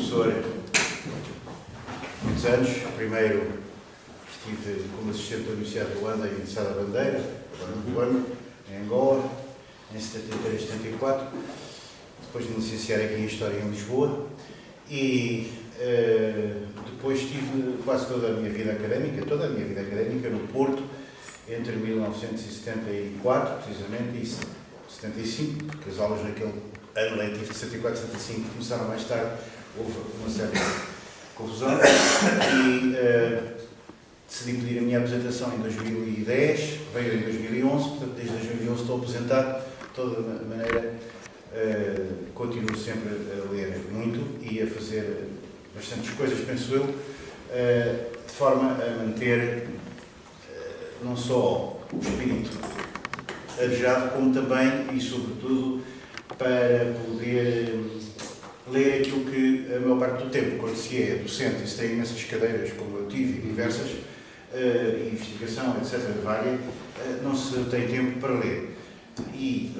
professor muitos anos. Primeiro estive como assistente da Universidade de Luanda em Sá da Bandeira, em Angola, em 73 e 74. Depois de me licenciar aqui em História em Lisboa. E depois tive quase toda a minha vida académica no Porto, entre 1974, precisamente, e 75, porque as aulas naquele ano letivo de 74 e 75 começaram mais tarde, houve uma certa confusão, e decidi pedir a minha apresentação em 2010, veio em 2011, portanto desde 2011 estou aposentado, de toda maneira continuo sempre a ler muito e a fazer bastantes coisas, penso eu, de forma a manter não só o espírito arejado, como também e sobretudo para poder ler aquilo que a maior parte do tempo, quando se é docente e se tem imensas cadeiras, como eu tive, diversas, investigação, etc., várias, não se tem tempo para ler. E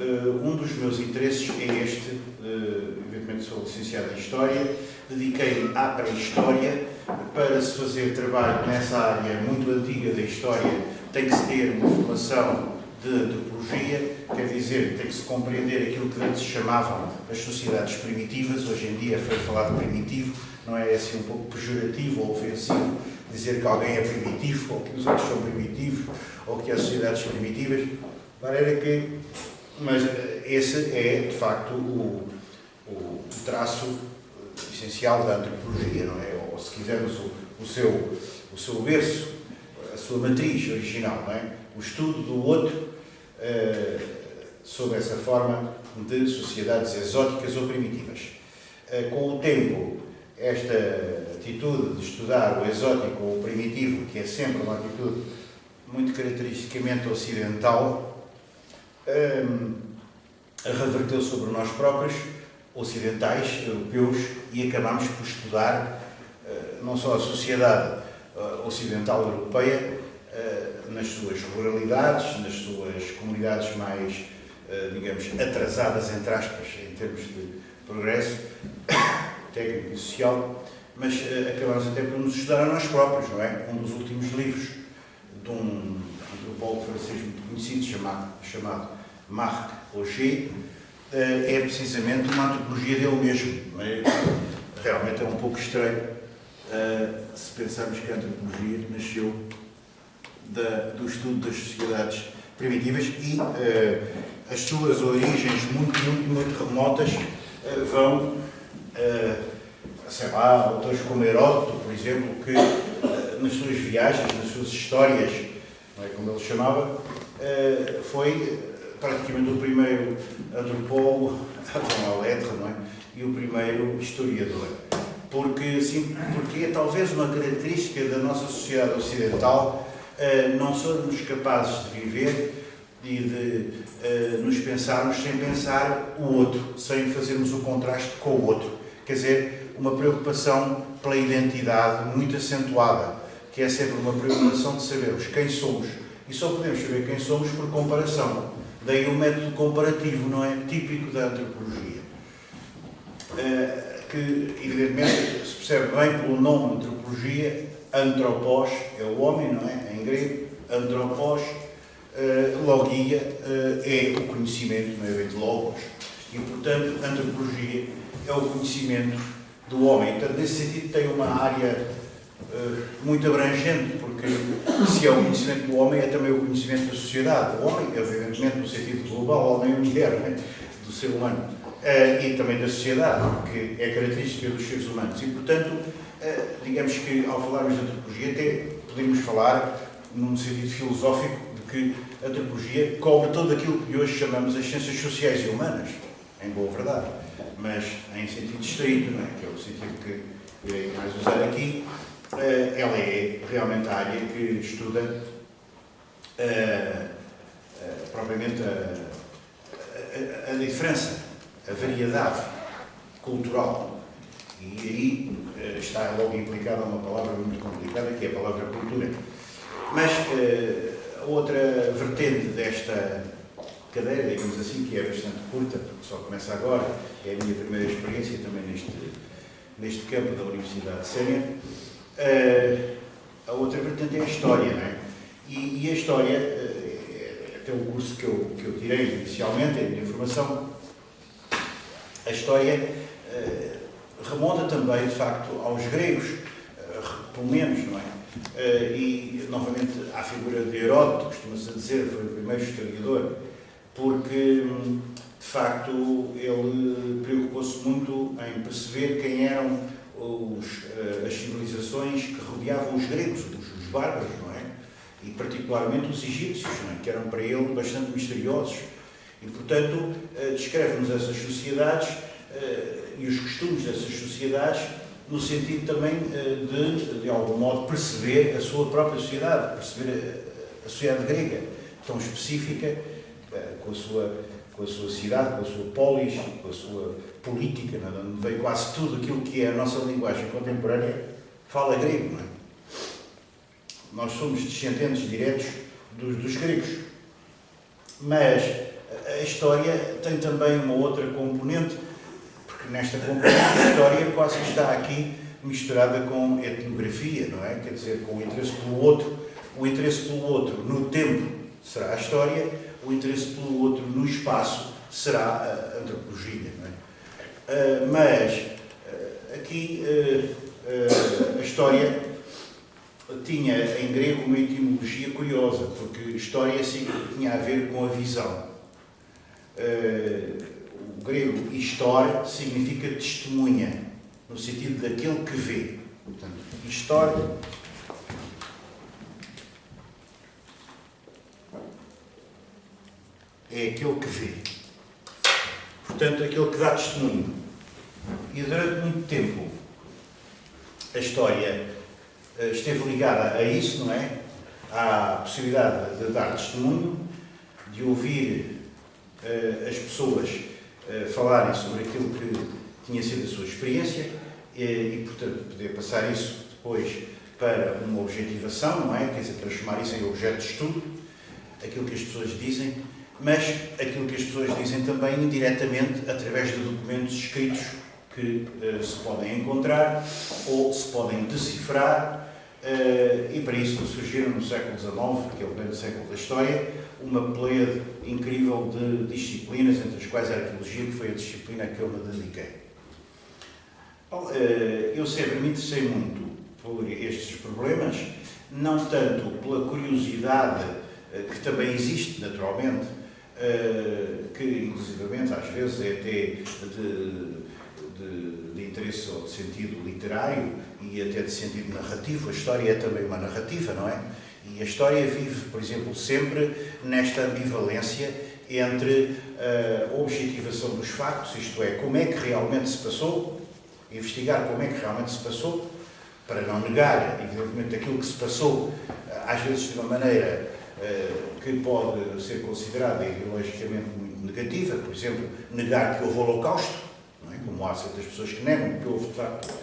um dos meus interesses é este, evidentemente sou licenciado em História, dediquei-me à pré-História. Para se fazer trabalho nessa área muito antiga da História tem que se ter uma formação de antropologia, quer dizer, tem que se compreender aquilo que antes se chamavam as sociedades primitivas. Hoje em dia foi falado primitivo, não é assim um pouco pejorativo ou ofensivo dizer que alguém é primitivo, ou que os outros são primitivos, ou que há sociedades primitivas. De maneira que, mas esse é, de facto, o traço essencial da antropologia, não é? Ou, se quisermos, o seu berço, a sua matriz original, não é? O estudo do outro sob essa forma de sociedades exóticas ou primitivas. Com o tempo, esta atitude de estudar o exótico ou o primitivo, que é sempre uma atitude muito caracteristicamente ocidental, reverteu sobre nós próprios, ocidentais, europeus, e acabamos por estudar não só a sociedade ocidental europeia, nas suas ruralidades, nas suas comunidades mais, digamos, atrasadas, entre aspas, em termos de progresso técnico e social, mas acabamos até por nos estudar a nós próprios, não é? Um dos últimos livros de um antropólogo francês muito conhecido, chamado Marc Augé, é precisamente uma antropologia dele mesmo. Realmente é um pouco estranho se pensarmos que a antropologia nasceu do estudo das sociedades primitivas e as suas origens muito remotas vão, sei lá, autores como Heródoto, por exemplo, que nas suas viagens, nas suas histórias, não é, como ele chamava, foi praticamente o primeiro antropólogo avant la lettre, não é? E o primeiro historiador. Porque é talvez uma característica da nossa sociedade ocidental, não somos capazes de viver e de nos pensarmos sem pensar o outro, sem fazermos o contraste com o outro. Quer dizer, uma preocupação pela identidade muito acentuada, que é sempre uma preocupação de sabermos quem somos. E só podemos saber quem somos por comparação. Daí o método comparativo, não é? Típico da antropologia. Que, evidentemente, se percebe bem pelo nome antropologia, antropos é o homem, não é? Em grego, antropos, logia é o conhecimento, não é? Vem de logos. E, portanto, antropologia é o conhecimento do homem. Portanto, nesse sentido, tem uma área muito abrangente, porque se é o conhecimento do homem, é também o conhecimento da sociedade. O homem, evidentemente, no sentido global, o homem e a mulher, não é? Do ser humano. E também da sociedade, que é característica dos seres humanos. E, portanto, digamos que, ao falarmos de antropologia, até podemos falar, num sentido filosófico, de que a antropologia cobre tudo aquilo que hoje chamamos as ciências sociais e humanas, em boa verdade, mas em sentido estrito, não é? Que é o sentido que irei mais usar aqui. Ela é realmente a área que estuda propriamente a diferença, a variedade cultural. E aí está logo implicada uma palavra muito complicada, que é a palavra cultura. Mas a outra vertente desta cadeira, digamos assim, que é bastante curta, porque só começa agora, é a minha primeira experiência também neste campo da Universidade Sénior. A outra vertente é a história, não é? E a história, até o curso que eu tirei inicialmente, a minha formação, a história remonta também, de facto, aos gregos, pelo menos, não é? E, novamente, à figura de Heródoto, costuma-se dizer, foi o primeiro historiador, porque, de facto, ele preocupou-se muito em perceber quem eram as civilizações que rodeavam os gregos, os bárbaros, não é? E, particularmente, os egípcios, não é? Que eram para ele bastante misteriosos. E, portanto, descreve-nos essas sociedades e os costumes dessas sociedades no sentido também de algum modo, perceber a sua própria sociedade, perceber a sociedade grega, tão específica, com a sua cidade, com a sua polis, com a sua política, onde veio quase tudo aquilo que é a nossa linguagem contemporânea, fala grego, não é? Nós somos descendentes diretos dos gregos. Mas a história tem também uma outra componente, porque nesta componente a história quase que está aqui misturada com etnografia, não é? Quer dizer, com o interesse pelo outro. O interesse pelo outro no tempo será a história, o interesse pelo outro no espaço será a antropologia, não é? Mas aqui a história tinha em grego uma etimologia curiosa, porque história tinha a ver com a visão. O grego história significa testemunha, no sentido daquele que vê. Portanto, história é aquele que vê. Portanto, aquele que dá testemunho. E durante muito tempo a história esteve ligada a isso, não é? À possibilidade de dar testemunho, de ouvir as pessoas falarem sobre aquilo que tinha sido a sua experiência e, portanto, poder passar isso depois para uma objetivação, não é? Quer dizer, transformar isso em objeto de estudo, aquilo que as pessoas dizem, mas aquilo que as pessoas dizem também indiretamente através de documentos escritos que se podem encontrar ou se podem decifrar, e para isso surgiram no século XIX, que é o grande século da história, uma pleiade incrível de disciplinas, entre as quais a arqueologia, que foi a disciplina a que eu me dediquei. Bom, eu sempre me interessei muito por estes problemas, não tanto pela curiosidade, que também existe naturalmente, que inclusivamente às vezes é até de interesse ou de sentido literário e até de sentido narrativo. A história é também uma narrativa, não é? E a história vive, por exemplo, sempre nesta ambivalência entre a objetivação dos factos, isto é, como é que realmente se passou, investigar como é que realmente se passou, para não negar, evidentemente, aquilo que se passou, às vezes de uma maneira que pode ser considerada ideologicamente muito negativa, por exemplo, negar que houve o Holocausto, não é? Como há certas pessoas que negam que houve, de facto,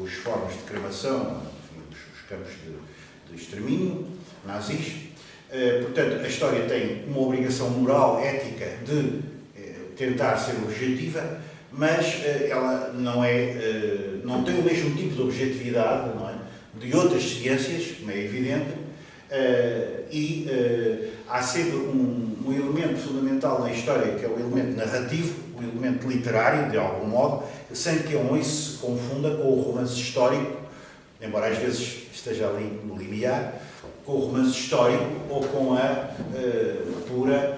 as formas de cremação, enfim, os campos de extermínio nazis. Portanto, a história tem uma obrigação moral, ética, de tentar ser objetiva, mas ela não tem o mesmo tipo de objetividade, não é? De outras ciências, como é evidente, e há sempre um elemento fundamental na história, que é o elemento narrativo, o elemento literário, de algum modo, sem que isso se confunda com o romance histórico, embora às vezes esteja ali no limiar, com o romance histórico ou com a pura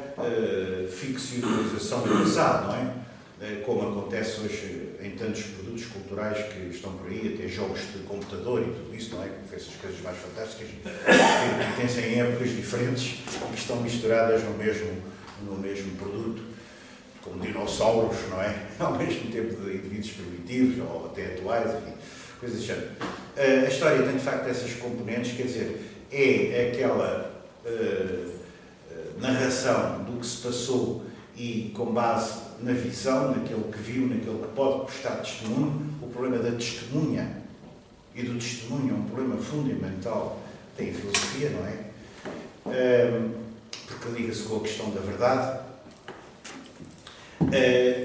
ficcionalização do passado, não é? Como acontece hoje em tantos produtos culturais que estão por aí, até jogos de computador e tudo isso, não é? Com essas coisas mais fantásticas que pertencem em épocas diferentes e que estão misturadas no mesmo produto, como dinossauros, não é? Ao mesmo tempo de indivíduos primitivos ou até atuais, enfim, coisas assim. A história tem de facto essas componentes, quer dizer, é aquela narração do que se passou e com base na visão, naquele que viu, naquele que pode prestar testemunho. O problema da testemunha e do testemunho é um problema fundamental da filosofia, não é? Porque liga-se com a questão da verdade,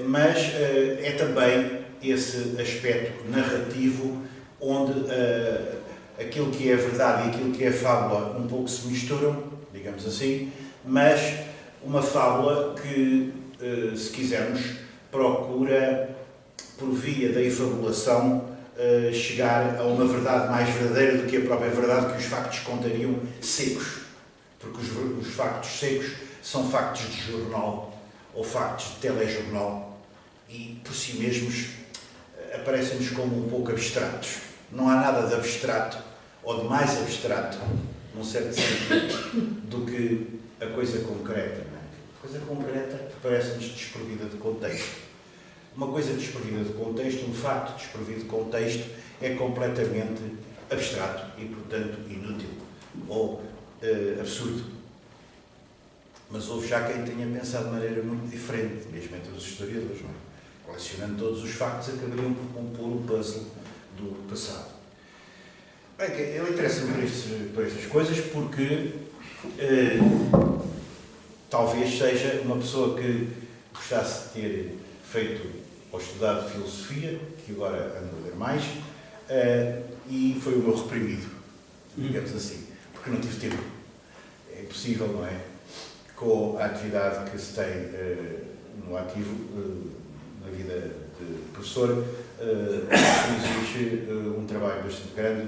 mas é também esse aspecto narrativo onde aquilo que é verdade e aquilo que é fábula um pouco se misturam, digamos assim, mas uma fábula que, se quisermos, procura, por via da efabulação, chegar a uma verdade mais verdadeira do que a própria verdade que os factos contariam secos. Porque os factos secos são factos de jornal ou factos de telejornal e, por si mesmos, aparecem-nos como um pouco abstratos. Não há nada de abstrato ou de mais abstrato, num certo sentido, do que a coisa concreta. Não é? A coisa concreta parece-nos desprovida de contexto. Uma coisa desprovida de contexto, um facto desprovido de contexto, é completamente abstrato e, portanto, inútil ou absurdo. Mas houve já quem tenha pensado de maneira muito diferente, mesmo entre os historiadores, não é? Colecionando todos os factos, acabariam por compor um puzzle do passado. Bem, eu interesso-me por estas coisas porque talvez seja uma pessoa que gostasse de ter feito ou estudado filosofia, que agora ando a ler mais, e foi o meu reprimido, digamos assim, porque não tive tempo. É impossível, não é? Com a atividade que se tem no ativo, na vida de professor, exige um trabalho bastante grande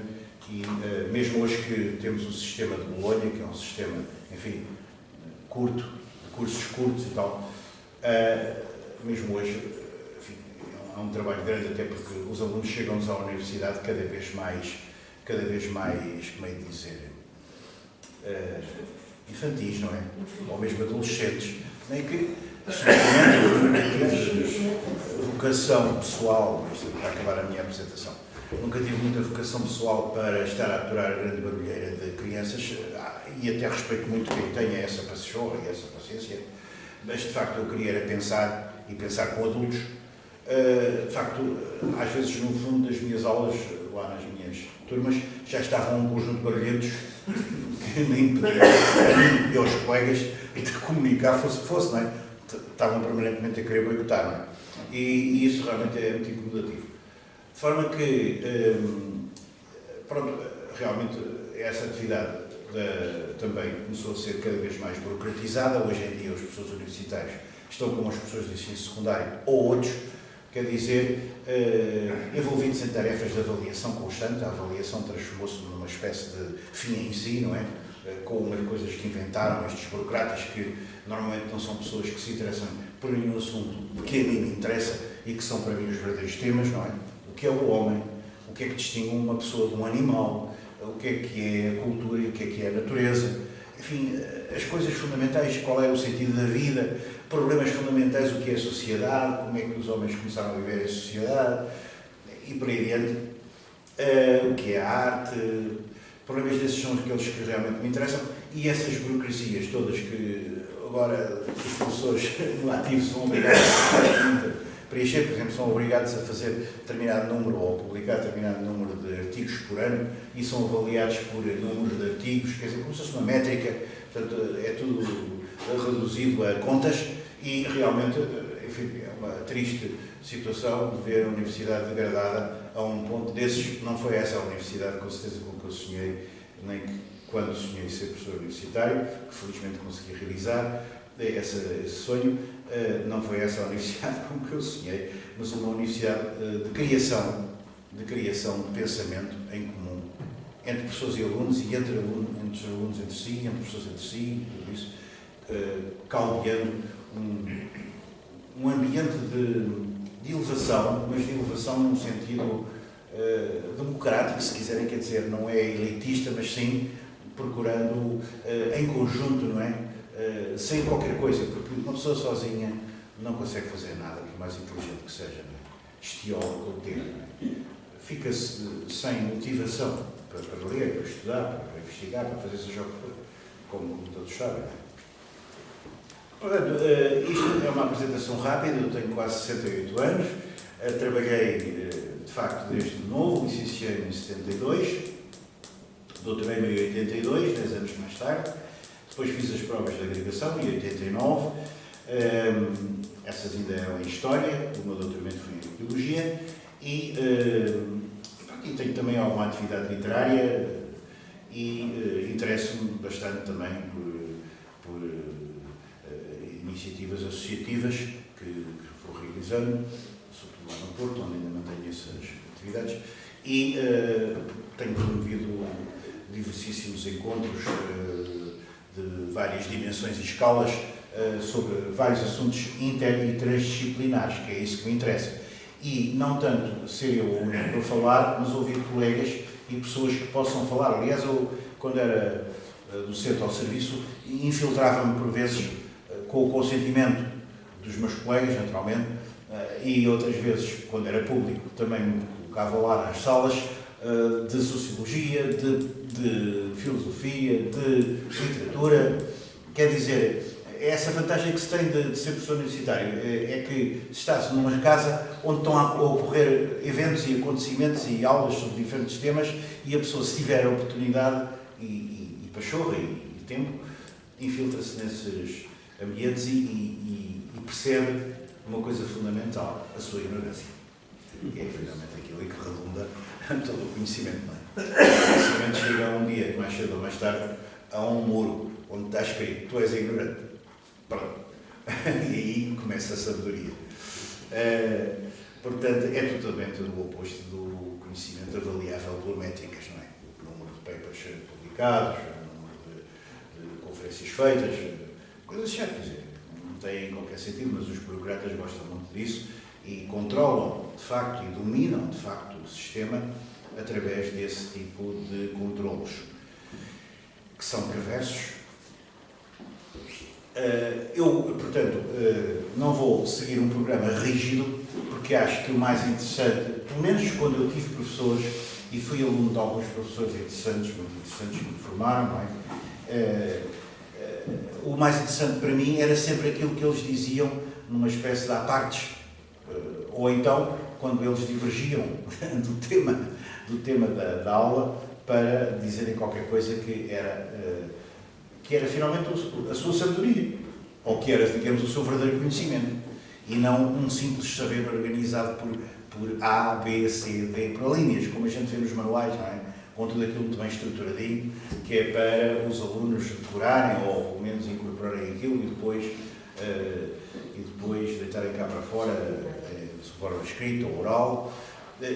e mesmo hoje que temos o sistema de Bolonha, que é um sistema, enfim, curto, de cursos curtos e tal, mesmo hoje, enfim, é um trabalho grande, até porque os alunos chegam-nos à universidade cada vez mais, como é de dizer, infantis, não é? Ou mesmo adolescentes, nem que, absolutamente, tive vocação pessoal, para acabar a minha apresentação, nunca tive muita vocação pessoal para estar a aturar a grande barulheira de crianças, e até respeito muito quem tenha essa paixão e essa paciência, mas de facto eu queria era pensar, e pensar com adultos. De facto, às vezes no fundo das minhas aulas, lá nas minhas turmas, já estavam um conjunto de barulhentos que me impediam a mim e aos colegas de comunicar, fosse o que fosse, não é? Estavam permanentemente a querer boicotar, não é? E isso realmente é muito incomodativo. De forma que, pronto, realmente essa atividade também começou a ser cada vez mais burocratizada. Hoje em dia os professores universitários estão como os professores de ensino secundário ou outros, quer dizer, envolvidos em tarefas de avaliação constante. A avaliação transformou-se numa espécie de fim em si, não é? Com umas coisas que inventaram estes burocratas que normalmente não são pessoas que se interessam por nenhum assunto que a mim me interessa e que são para mim os verdadeiros temas, não é? O que é o homem, o que é que distingue uma pessoa de um animal, o que é a cultura e o que é a natureza, enfim, as coisas fundamentais, qual é o sentido da vida, problemas fundamentais, o que é a sociedade, como é que os homens começaram a viver em sociedade, e por aí adiante, o que é a arte, problemas desses são aqueles que realmente me interessam, e essas burocracias todas que agora os professores no ativo são obrigados a preencher, por exemplo, são obrigados a fazer determinado número ou a publicar determinado número de artigos por ano e são avaliados por número de artigos, quer dizer, como se fosse uma métrica, portanto, é tudo reduzido a contas e realmente, enfim, é uma triste situação de ver a universidade degradada a um ponto desses. Não foi essa a universidade, com certeza, com que eu sonhei, nem que quando sonhei ser professor universitário, que felizmente consegui realizar esse sonho. Não foi essa a universidade com que eu sonhei, mas uma universidade de criação de pensamento em comum, entre professores e alunos, e entre os alunos entre si, entre professores entre si, tudo isso, caldeando um ambiente de elevação, mas de elevação num sentido democrático, se quiserem, quer dizer, não é elitista, mas sim procurando em conjunto, não é? Sem qualquer coisa, porque uma pessoa sozinha não consegue fazer nada, por mais inteligente que seja, não é? Estiole com o tempo, não é? Fica-se sem motivação para ler, para estudar, para investigar, para fazer seja o que for, como todos sabem. Portanto, isto é uma apresentação rápida. Eu tenho quase 68 anos, trabalhei de facto desde novo, licenciei-me em 72, doutorei-me em 82, 10 anos mais tarde. Depois fiz as provas de agregação em 89, Essas ainda eram em História, o meu doutoramento foi em Arqueologia e tenho também alguma atividade literária e interesso-me bastante também por iniciativas associativas que vou realizando, sobretudo lá no Porto, onde ainda mantenho essas atividades, e tenho promovido diversíssimos encontros de várias dimensões e escalas sobre vários assuntos inter e transdisciplinares, que é isso que me interessa. E não tanto ser eu o único para falar, mas ouvir colegas e pessoas que possam falar. Aliás, eu, quando era docente ao serviço, infiltrava-me por vezes com o consentimento dos meus colegas, naturalmente, e outras vezes, quando era público, também me colocava lá nas salas de sociologia, de filosofia, de literatura. Quer dizer, essa vantagem que se tem de ser professor universitário é que se está-se numa casa onde estão a ocorrer eventos e acontecimentos e aulas sobre diferentes temas e a pessoa, se tiver a oportunidade e pachorra e tempo, infiltra-se nesses ambientes e percebe uma coisa fundamental, a sua ignorância. E é finalmente aquilo que redunda todo o conhecimento, não é? O conhecimento chega um dia, mais cedo ou mais tarde, a um muro onde está escrito: tu és ignorante. Pronto. E aí começa a sabedoria. Portanto, é totalmente o oposto do conhecimento avaliável por métricas, não é? O número de papers publicados, o número de conferências feitas, coisas assim, quer dizer, não tem qualquer sentido, mas os burocratas gostam muito disso e controlam, de facto, e dominam, de facto, o sistema através desse tipo de controlos, que são perversos. Eu, portanto, não vou seguir um programa rígido, porque acho que o mais interessante, pelo menos quando eu tive professores, e fui aluno de alguns professores interessantes, muito interessantes, que me formaram, não é? O mais interessante para mim era sempre aquilo que eles diziam numa espécie de apartes, ou então, quando eles divergiam do tema da aula, para dizerem qualquer coisa que era finalmente a sua sabedoria, ou que era, digamos, o seu verdadeiro conhecimento, e não um simples saber organizado por A, B, C, D, por linhas, como a gente vê nos manuais, não é? Com tudo aquilo muito bem estruturadinho, que é para os alunos decorarem, ou pelo menos incorporarem aquilo, e depois deitarem cá para fora, de forma escrita ou oral.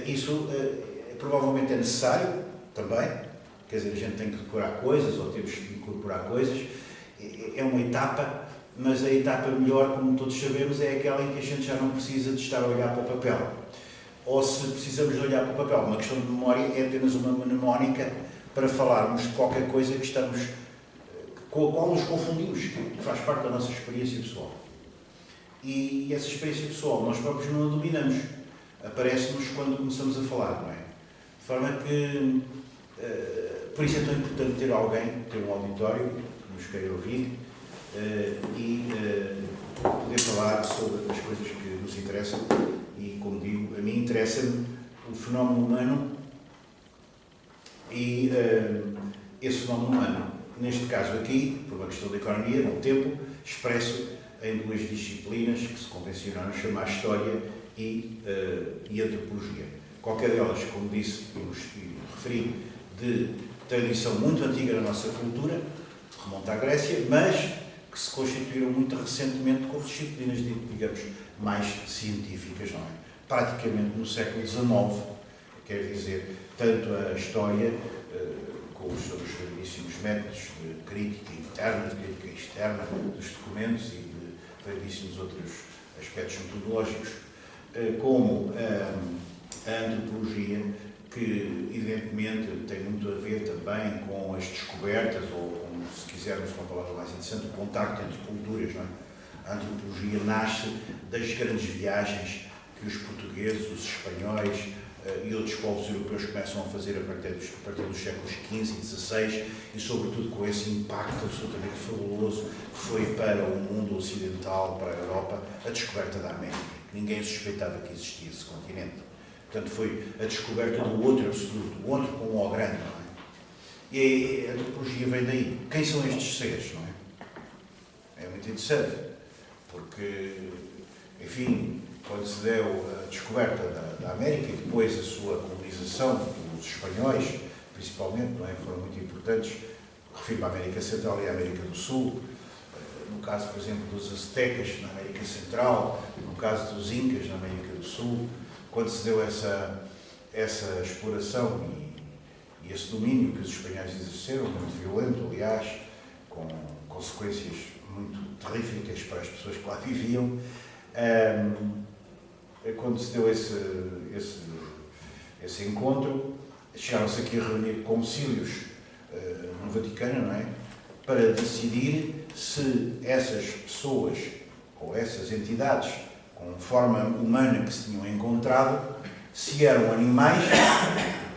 Isso provavelmente é necessário também. Quer dizer, a gente tem que decorar coisas, ou temos que incorporar coisas. É uma etapa, mas a etapa melhor, como todos sabemos, é aquela em que a gente já não precisa de estar a olhar para o papel. Ou se precisamos de olhar para o papel, uma questão de memória é apenas uma mnemónica para falarmos de qualquer coisa com a qual nos confundimos, que faz parte da nossa experiência pessoal. E essa experiência pessoal nós próprios não a dominamos. Aparece-nos quando começamos a falar, não é? De forma que por isso é tão importante ter um auditório que nos queira ouvir e poder falar sobre as coisas que nos interessam. E, como digo, a mim interessa-me o fenómeno humano e esse fenómeno humano, neste caso aqui, por uma questão de economia, no tempo, expresso em duas disciplinas que se convencionaram chamar História e Antropologia. Qualquer delas, como disse e referi, de tradição muito antiga da nossa cultura, remonta à Grécia, mas que se constituíram muito recentemente com disciplinas, digamos, mais científicas, não é? Praticamente no século XIX, quer dizer, tanto a História, com os seus variedíssimos métodos de crítica interna, de crítica externa, dos documentos e de variedíssimos outros aspectos metodológicos, como a antropologia, que evidentemente tem muito a ver também com as descobertas, ou se quisermos uma palavra mais interessante, o contacto entre culturas, não é? A antropologia nasce das grandes viagens que os portugueses, os espanhóis e outros povos europeus começam a fazer a partir dos séculos XV e XVI, e sobretudo com esse impacto absolutamente fabuloso que foi para o mundo ocidental, para a Europa, a descoberta da América. Ninguém suspeitava que existia esse continente. Portanto, foi a descoberta do outro absoluto, o outro com o O grande, não é? E a antropologia vem daí. Quem são estes seres, não é? É muito interessante. porque, enfim, quando se deu a descoberta da América e depois a sua colonização dos espanhóis, principalmente, não é, foram muito importantes, refiro à América Central e à América do Sul, no caso, por exemplo, dos aztecas na América Central, no caso dos incas na América do Sul, quando se deu essa exploração e esse domínio que os espanhóis exerceram, muito violento, aliás, com consequências muito terríficas para as pessoas que lá viviam, quando se deu esse encontro, chegaram-se aqui a reunir concílios no Vaticano, não é? Para decidir se essas pessoas ou essas entidades com forma humana que se tinham encontrado, se eram animais,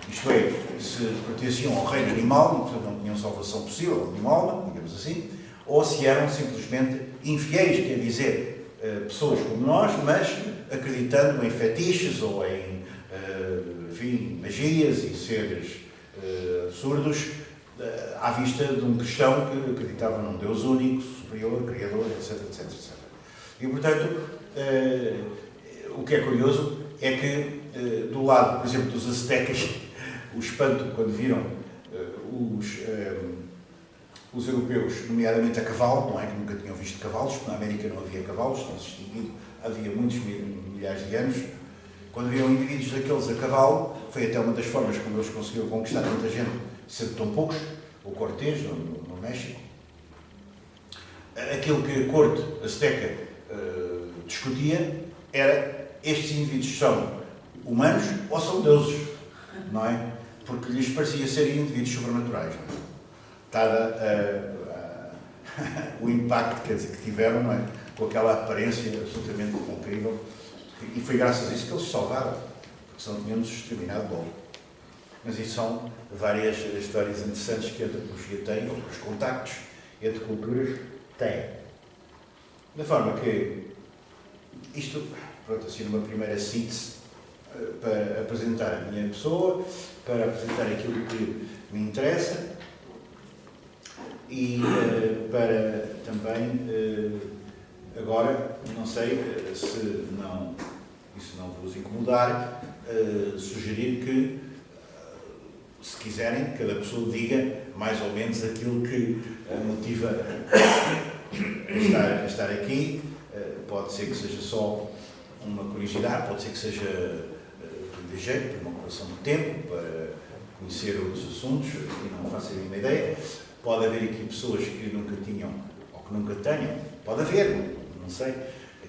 isto é, se pertenciam ao reino animal, e portanto não tinham salvação possível, animal, digamos assim, ou se eram simplesmente infiéis, quer dizer, pessoas como nós, mas acreditando em fetiches ou em, enfim, magias e seres absurdos, à vista de um cristão que acreditava num Deus único, superior, criador, etc, etc, etc. E, portanto, o que é curioso é que, do lado, por exemplo, dos aztecas, o espanto quando viram os europeus, nomeadamente a cavalo, não é, que nunca tinham visto cavalos, porque na América não havia cavalos, tinham-se extinguido, havia muitos milhares de anos. Quando viram indivíduos daqueles a cavalo, foi até uma das formas como eles conseguiram conquistar tanta gente, sendo tão poucos, o Cortés, no México. Aquilo que a corte azteca discutia era: estes indivíduos são humanos ou são deuses, não é? Porque lhes parecia serem indivíduos sobrenaturais, não é? Dada o impacto, quer dizer, que tiveram, não é? Com aquela aparência absolutamente incrível. E foi graças a isso que eles se salvaram, porque senão tínhamos exterminado logo. Mas isso são várias histórias interessantes que a antropologia tem, ou os contactos entre culturas têm. Da forma que isto, pronto, assim, numa primeira síntese, para apresentar a minha pessoa, para apresentar aquilo que me interessa e para também, agora, não sei se não, isso não vos incomodar, sugerir que, se quiserem, cada pessoa diga mais ou menos aquilo que a motiva a estar aqui. Pode ser que seja só uma curiosidade, pode ser que seja de jeito, por uma ocupação do tempo, para conhecer outros assuntos, e não faço a mínima ideia. Pode haver aqui pessoas que nunca tinham, ou que nunca tenham, pode haver, não sei,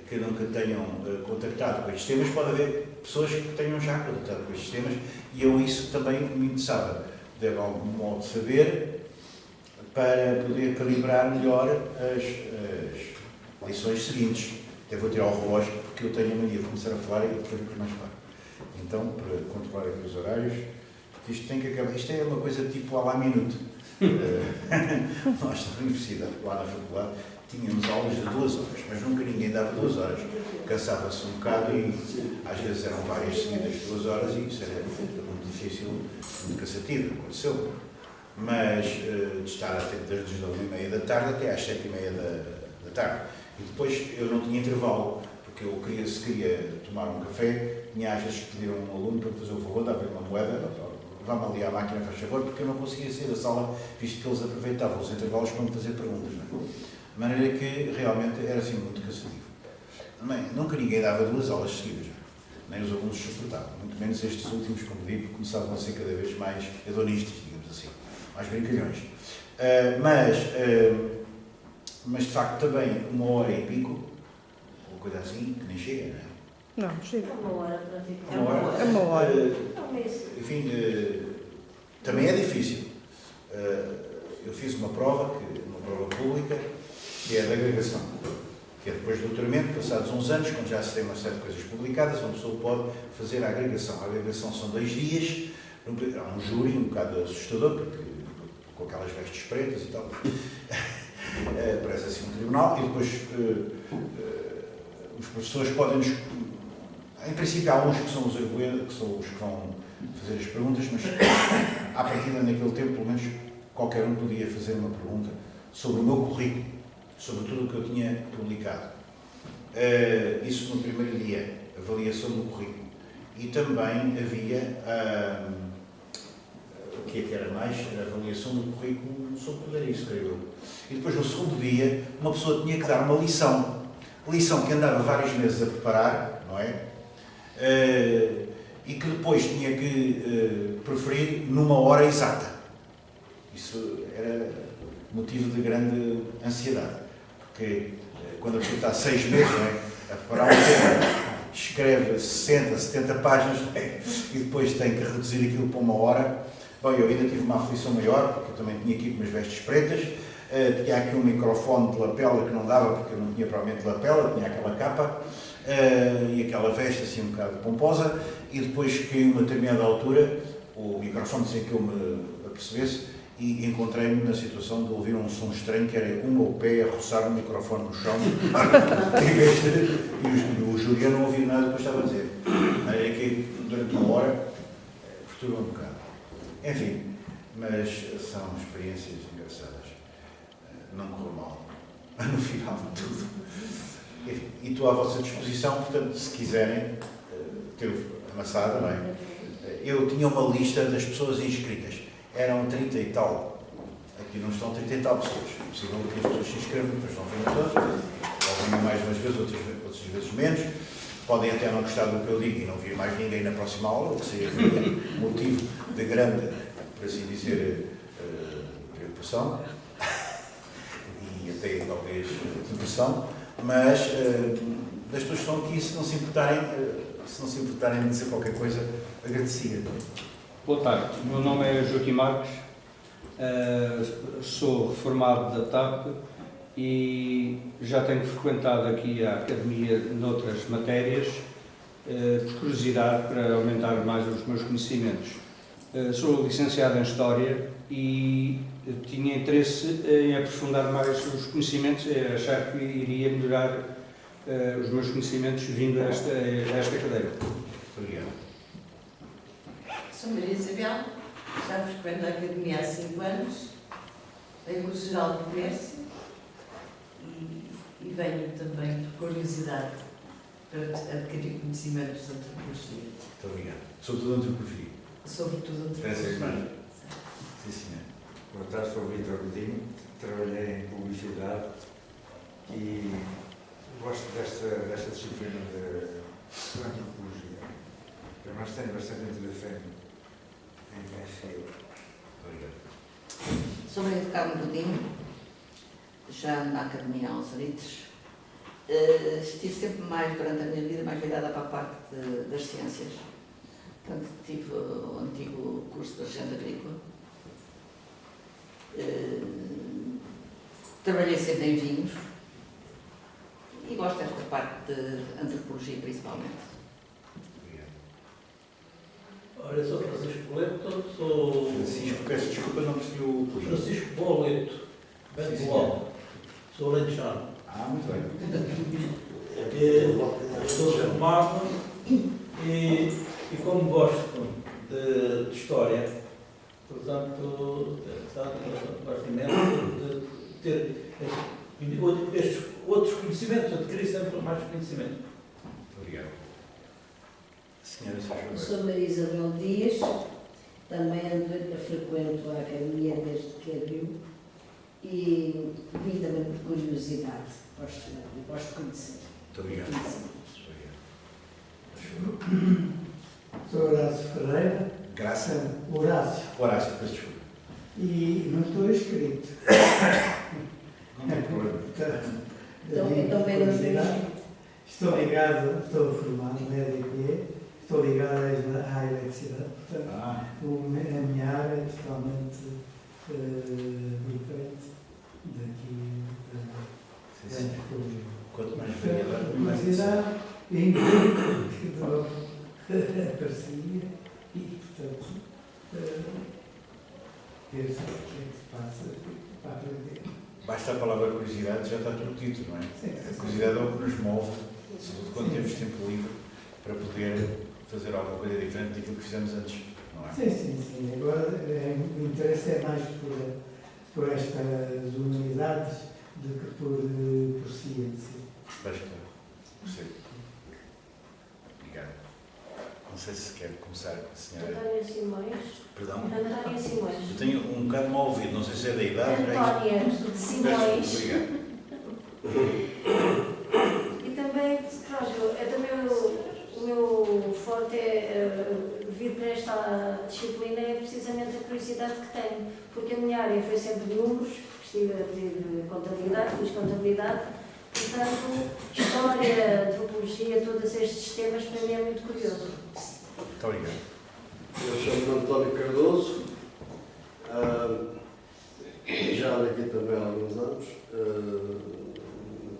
que nunca tenham contactado com estes temas, pode haver pessoas que tenham já contactado com estes temas, e eu isso também me interessava, de algum modo, saber, para poder calibrar melhor as lições seguintes. Até vou tirar o relógio, porque eu tenho a mania de começar a falar e depois mais paro. Então, para controlar aqui os horários, isto tem que acabar. Isto é uma coisa tipo à la minuto. Nós, na universidade, lá na faculdade, tínhamos aulas de 2 horas, mas nunca ninguém dava 2 horas. Cansava-se um bocado e às vezes eram várias seguidas de 2 horas e isso era muito difícil, muito cansativo, aconteceu. Mas de estar desde as 9h30 da tarde até às 7h30 da tarde. E depois eu não tinha intervalo, porque eu se queria tomar um café, tinha às vezes que pedir a um aluno para me fazer o favor de abrir uma moeda, vá-me ali à máquina, faz favor, porque eu não conseguia sair da sala, visto que eles aproveitavam os intervalos para me fazer perguntas. Não é? De maneira que realmente era assim muito cansativo. Também, nunca ninguém dava 2 aulas seguidas, nem os alunos suportavam, muito menos estes últimos, como digo, começavam a ser cada vez mais hedonistas, digamos assim, mais brincalhões. Mas de facto também 1h e pico, ou coisa assim, que nem chega, não é? Não, chega. É 1 hora para ti. É 1 hora. Enfim, também é difícil. Eu fiz uma prova pública, que é de agregação, que é depois do doutoramento, passados uns anos, quando já se tem uma série de coisas publicadas, uma pessoa pode fazer a agregação. A agregação são 2 dias, há um júri um bocado assustador, porque com aquelas vestes pretas e tal, parece assim um tribunal, e depois os professores podem-nos... Em princípio há uns que são os arguedos, que são os que vão fazer as perguntas, mas à partida naquele tempo, pelo menos, qualquer um podia fazer uma pergunta sobre o meu currículo, sobre tudo o que eu tinha publicado. Isso no primeiro dia, avaliação do currículo. E também havia, o que é que era mais? A avaliação do currículo sobre era isso, creio eu. E depois, no segundo dia, uma pessoa tinha que dar uma lição. Lição que andava vários meses a preparar, não é? E que depois tinha que preferir numa hora exata. Isso era motivo de grande ansiedade. Porque quando a pessoa está 6 meses, não é? A preparar um tema, escreve 60, 70 páginas e depois tem que reduzir aquilo para uma hora. Bom, eu ainda tive uma aflição maior, porque eu também tinha aqui com umas vestes pretas, tinha aqui um microfone de lapela que não dava, porque eu não tinha provavelmente lapela, tinha aquela capa e aquela veste assim um bocado pomposa, e depois caiu uma determinada altura, o microfone sem que eu me apercebesse, e encontrei-me na situação de ouvir um som estranho, que era o meu pé a roçar o microfone no chão, e o Juliano não ouvia nada do que eu estava a dizer. É que durante uma hora perturba um bocado. Enfim, mas são experiências engraçadas. Não correu mal, no final de tudo. Enfim, e estou à vossa disposição, portanto, se quiserem ter amassada, não é? Eu tinha uma lista das pessoas inscritas. Eram 30 e tal. Aqui não estão 30 e tal pessoas. É possível que as pessoas se inscrevam, depois não venham todas. Ou venham mais umas vezes, outras vezes menos. Podem até não gostar do que eu digo e não vir mais ninguém na próxima aula, o que seria motivo de grande, por assim dizer, preocupação e até talvez depressão, mas das pessoas que estão aqui, se não se importarem de dizer qualquer coisa, agradecia. Boa tarde, o meu nome é Joaquim Marques, sou reformado da TAP e já tenho frequentado aqui a Academia noutras matérias, por curiosidade, para aumentar mais os meus conhecimentos. Sou licenciado em História e tinha interesse em aprofundar mais os conhecimentos, achar que iria melhorar os meus conhecimentos vindo a esta cadeira. Obrigado. Sou Maria Isabel, já frequento a Academia há 5 anos, tenho curso geral de comércio e venho também por curiosidade para adquirir conhecimentos de antropologia. Muito obrigado. Sobretudo antropologia. Sobretudo antropologia. Sim, senhor. Boa tarde, sou Vítor Godinho, trabalhei em publicidade e gosto desta disciplina de antropologia. Mas tenho bastante interesse em seguir. Obrigado. Sou Maria do Carmo Godinho, já na Academia há uns anitos. Estive sempre mais, durante a minha vida, mais virada para a parte das ciências. Portanto, tive o antigo curso de Agente Agrícola. Trabalhei sempre em vinhos e gosto desta parte de antropologia, principalmente. Olha, sou Francisco Boleto, sou... Francisco, peço desculpa, não percebi o... Francisco Boleto, Bento Lobo, sou lentejano. Muito bem. Sou reformado e como gosto de história, portanto, gosto imenso de ter estes outros conhecimentos, adquirir sempre mais conhecimento. Obrigado. Senhora, se faz favor. Sou Maria Isabel Dias, também frequento a Academia desde que abriu e vim também por curiosidade, gosto de conhecer. Muito obrigado. Sou Horácio Ferreira. Graça. Horácio, peço desculpa. E não estou inscrito. Não tem problema. Então, bem não estou ligado, estou formado na EDP, estou ligado à eletricidade, portanto, a minha área é totalmente diferente daqui da antropologia. Quanto mais variedade, mais curiosidade, incrível, que de novo aparecia e, portanto, ver o que é que se passa para aprender. Basta a palavra curiosidade, já está tudo dito, não é? Sim. A curiosidade é o que nos move, sobretudo quando temos tempo livre, para poder fazer alguma coisa diferente daquilo que fizemos antes, não é? Sim. Agora, o interesse é mais por estas humanidades do que por ciência. Basta. Percebo. Obrigado. Não sei se quer começar, senhora. Antónia Simões. Perdão? Antónia Simões. Eu tenho um bocado mal ouvido, não sei se é da idade. Antónia Simões. Obrigado. E também, pronto, o meu forte vir para esta disciplina é precisamente a curiosidade que tenho, porque a minha área foi sempre de números, porque estive a pedir contabilidade, fiz contabilidade, portanto, história, antropologia, todos estes temas para mim é muito curioso. Muito obrigado. Eu chamo-me António Cardoso, já ando aqui também há alguns anos.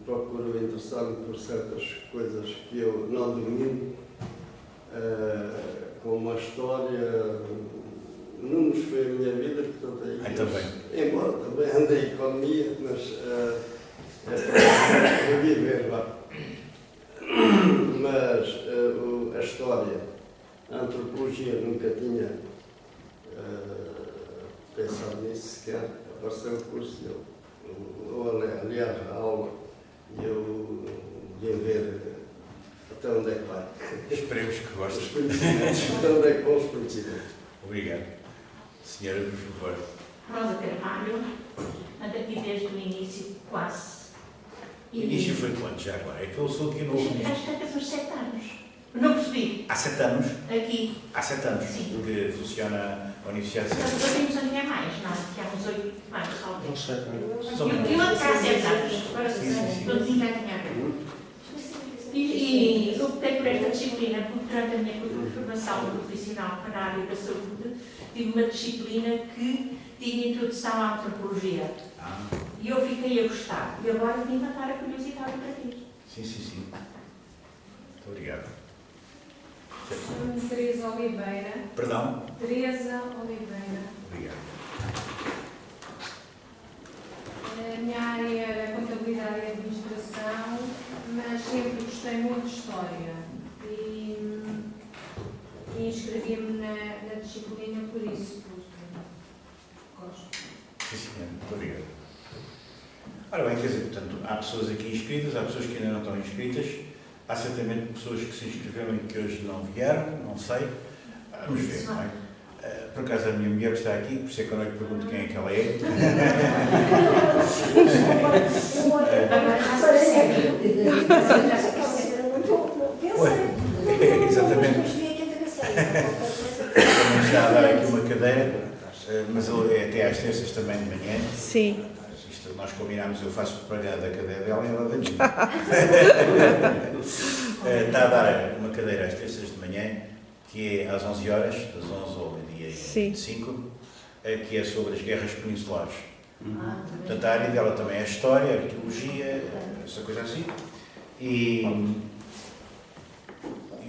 Procuro interessar-me por certas coisas que eu não domino, como a história. Números foi a minha vida, portanto, aí também. Embora também ande em economia, mas é viver, vá. Mas a história, a antropologia, nunca tinha pensado nisso sequer. Apareceu o curso, aliás, a aula, e eu vim ver até onde é que vai. Esperemos que gostes. Os conhecimentos, até onde é que vão os conhecimentos. Obrigado. Senhora, por favor. Rosa Carvalho, ando aqui desde o início, quase. O início foi quando já agora? É que eu sou aqui novo. Acho que faz uns 7 anos. Não percebi. Há 7 anos? Aqui. Há 7 anos? Sim. Que funciona a Universidade de Portanto, Ciências. podemos andar mais, não? Que há uns 8 anos, talvez. São Eu ando cá há 7 anos. Sim. Todo mundo já tinha a ver. E optei por esta disciplina porque durante a minha formação profissional para a área da saúde tive uma disciplina que tinha introdução à antropologia. E eu fiquei a gostar. E agora vim matar a curiosidade para ti. Sim. Muito obrigado. Chamo-me Teresa Oliveira. Perdão? Teresa Oliveira. Obrigado. A minha área era contabilidade e administração, mas sempre gostei muito de história e inscrevi-me na disciplina por isso, porque gosto. Sim, senhor. Muito obrigado. Ora bem, quer dizer, portanto, há pessoas aqui inscritas, há pessoas que ainda não estão inscritas, há certamente pessoas que se inscreveram e que hoje não vieram, não sei. Vamos ver, não é? Por acaso a minha mulher que está aqui, por isso é que eu não lhe pergunto quem é que ela é. Exatamente. Também está a dar aqui uma cadeira, mas é até às terças também de manhã. Sim. Isto nós combinámos, eu faço propaganda da cadeira dela e ela da minha. Está a dar uma cadeira às terças de manhã, que é às 11 horas, das 11 ao meio-dia e 25, que é sobre as guerras peninsulares. Portanto, a área dela também é história, arqueologia, essa coisa assim. E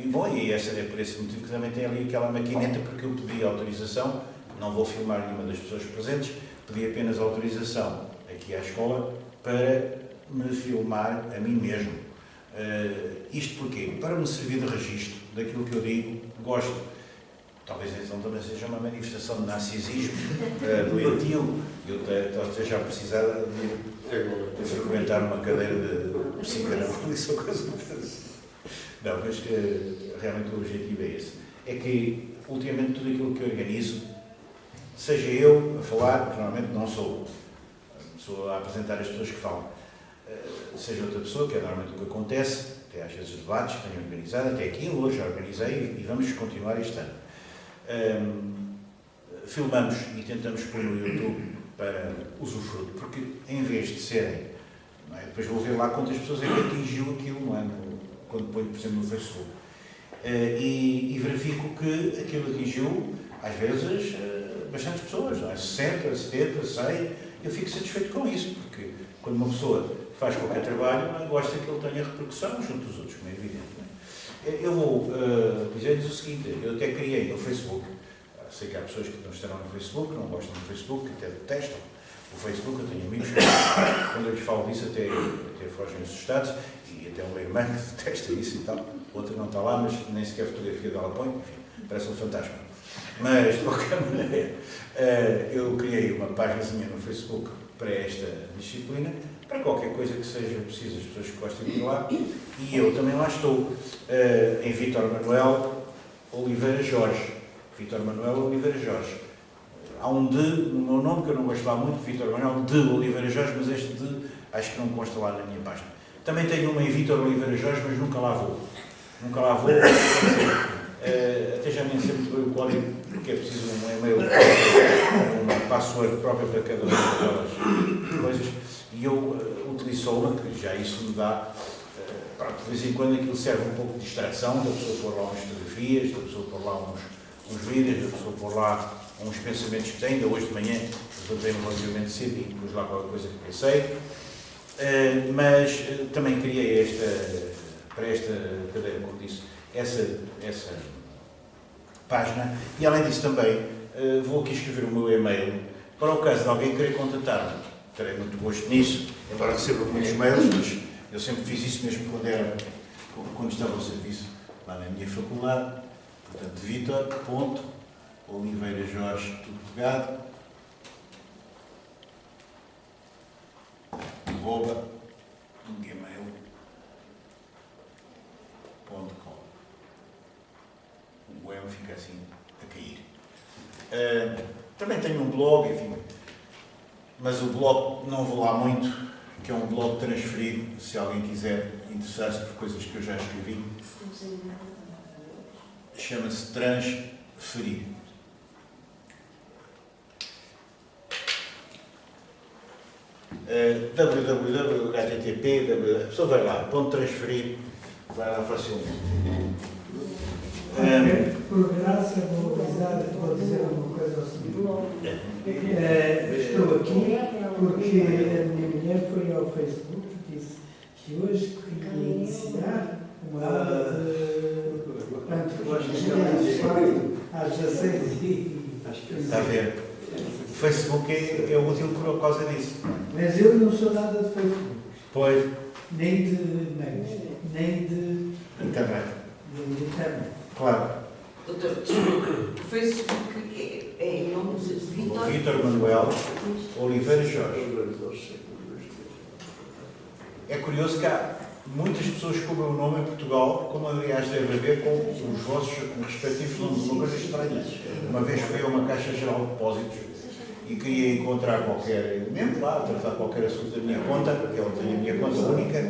é por esse motivo que também tem ali aquela maquineta, porque eu pedi autorização, não vou filmar nenhuma das pessoas presentes, pedi apenas autorização aqui à escola para me filmar a mim mesmo. Isto porquê? Para me servir de registro daquilo que eu digo, gosto. Talvez então também seja uma manifestação de narcisismo doentio. Eu esteja a precisar de frequentar uma cadeira de psicanálise ou coisa assim. Não, mas realmente o objetivo é esse. É que, ultimamente, tudo aquilo que eu organizo, seja eu a falar, que normalmente não sou a apresentar as pessoas que falam, seja outra pessoa, que é normalmente o que acontece, até às vezes debates que tenho organizado, até aquilo hoje já organizei e vamos continuar este ano. Filmamos e tentamos pôr no YouTube para usufruto, porque em vez de serem, não é? Depois vou ver lá quantas pessoas é que atingiu aquilo, não é? Quando ponho, por exemplo, no Facebook. E verifico que aquilo atingiu, às vezes, bastantes pessoas, não é? 60, 70, 100, eu fico satisfeito com isso, porque quando uma pessoa faz qualquer trabalho, não gosta que ele tenha repercussão junto dos outros, como é evidente. Não é? Eu vou dizer-lhes o seguinte, eu até criei no Facebook, sei que há pessoas que não estarão no Facebook, não gostam do Facebook, que até detestam o Facebook, eu tenho amigos que, quando eu lhes falo disso, até fogem assustados, e até uma irmã que detesta isso e tal, outra não está lá, mas nem sequer a fotografia dela põe, enfim, parece um fantasma. Mas, de qualquer maneira, eu criei uma páginazinha no Facebook para esta disciplina, para qualquer coisa que seja preciso, as pessoas que gostem de ir lá. E eu também lá estou, em Vítor Manuel Oliveira Jorge. Vítor Manuel Oliveira Jorge. Há um de, no meu nome, que eu não gosto lá muito, Vítor Manuel de Oliveira Jorge, mas este de, acho que não consta lá na minha página. Também tenho uma em Vítor Oliveira Jorge, mas nunca lá vou. Nunca lá vou. Até já nem sei muito bem o código, porque é preciso um e-mail, uma password própria para cada uma daquelas coisas. E eu utilizo uma, que já isso me dá, de vez em quando aquilo serve um pouco de distração, da pessoa pôr lá umas fotografias, da pessoa pôr lá uns vídeos, da pessoa pôr lá uns pensamentos que tem. Ainda hoje de manhã levantei-me relativamente cedo e pus lá qualquer coisa que pensei. Mas também criei para esta cadeira, como disse, essa página, e além disso também vou aqui escrever o meu e-mail para o caso de alguém querer contatar-me. Terei muito gosto nisso, embora receba muitos mails, mas eu sempre fiz isso mesmo quando estava ao serviço lá na minha faculdade. Portanto, Vitor.Oliveira Jorge, tudo pegado, @gmail.com. O M fica assim a cair. Também tenho um blog, enfim, mas o blog não vou lá muito, que é um blog transferido, se alguém quiser interessar-se por coisas que eu já escrevi. Chama-se Transferir. www.http, a pessoa vai lá, .transferir, vai lá facilmente. Por graça, vou dizer uma coisa ao senhor. Estou aqui porque a minha mulher foi ao Facebook e disse que hoje queria iniciar uma aula de às 16h. Está a ver? O Facebook é útil por causa disso. Mas eu não sou nada de Facebook. Pois. Nem de meios, nem de internet. Claro. Doutor, desculpe, o Facebook é em nome de Vítor Manuel Oliveira Jorge. É curioso que há muitas pessoas com o meu nome em Portugal, como aliás deve haver com os vossos respectivos nomes, uma coisa estranha. Uma vez fui a uma caixa geral de depósitos e queria encontrar qualquer, mesmo lá, tratar qualquer assunto da minha conta, porque eu tenho a minha conta única,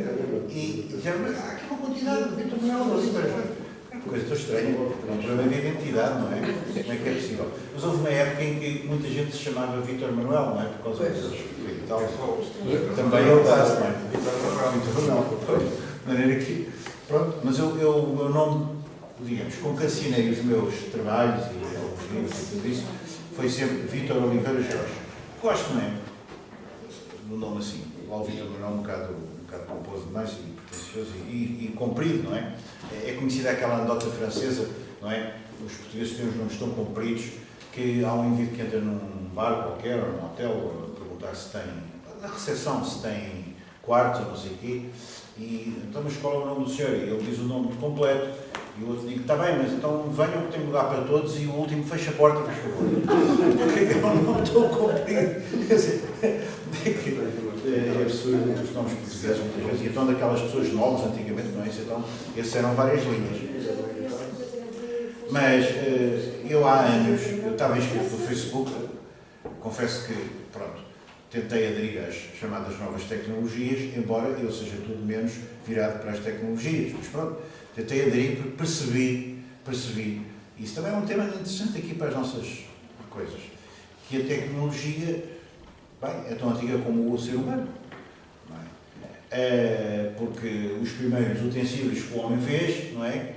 e disseram-me, há aqui uma quantidade de Vítor Manuel Oliveira Jorge. Coisa tão estranha, é um problema de identidade, não é? Como é que é possível? Mas houve uma época em que muita gente se chamava Vítor Manuel, não é? Por causa dos tal. Também é o caso, não é? Vítor Manuel. De maneira que, pronto, mas o meu nome, digamos, com que assinei os meus trabalhos e os livros e tudo isso, foi sempre Vítor Oliveira Jorge. Gosto, não é? No nome assim. Lá o Vítor Manuel um bocado pomposo demais e pretencioso e comprido, não é? É conhecida aquela anedota francesa, não é? Os portugueses têm os nomes tão compridos que há um indivíduo que entra num bar qualquer ou num hotel a perguntar se tem, na recepção, se tem quartos ou não sei o quê, e então, mas qual é o nome do senhor? E ele diz o nome completo, e o outro diz, está bem, mas então venham que tem lugar para todos, e o último fecha a porta, faz favor. Porque é um nome tão comprido. É absurdo os nomes portugueses muitas vezes, e então daquelas pessoas novas antigamente, não é isso? Então, esses eram várias linhas. Mas eu há anos, eu estava inscrito no Facebook, confesso que, pronto, tentei aderir às chamadas novas tecnologias, embora eu seja tudo menos virado para as tecnologias, mas pronto, tentei aderir porque percebi, e isso também é um tema interessante aqui para as nossas coisas, que a tecnologia, bem, é tão antiga como o ser humano, não é? Porque os primeiros utensílios que o homem fez, não é?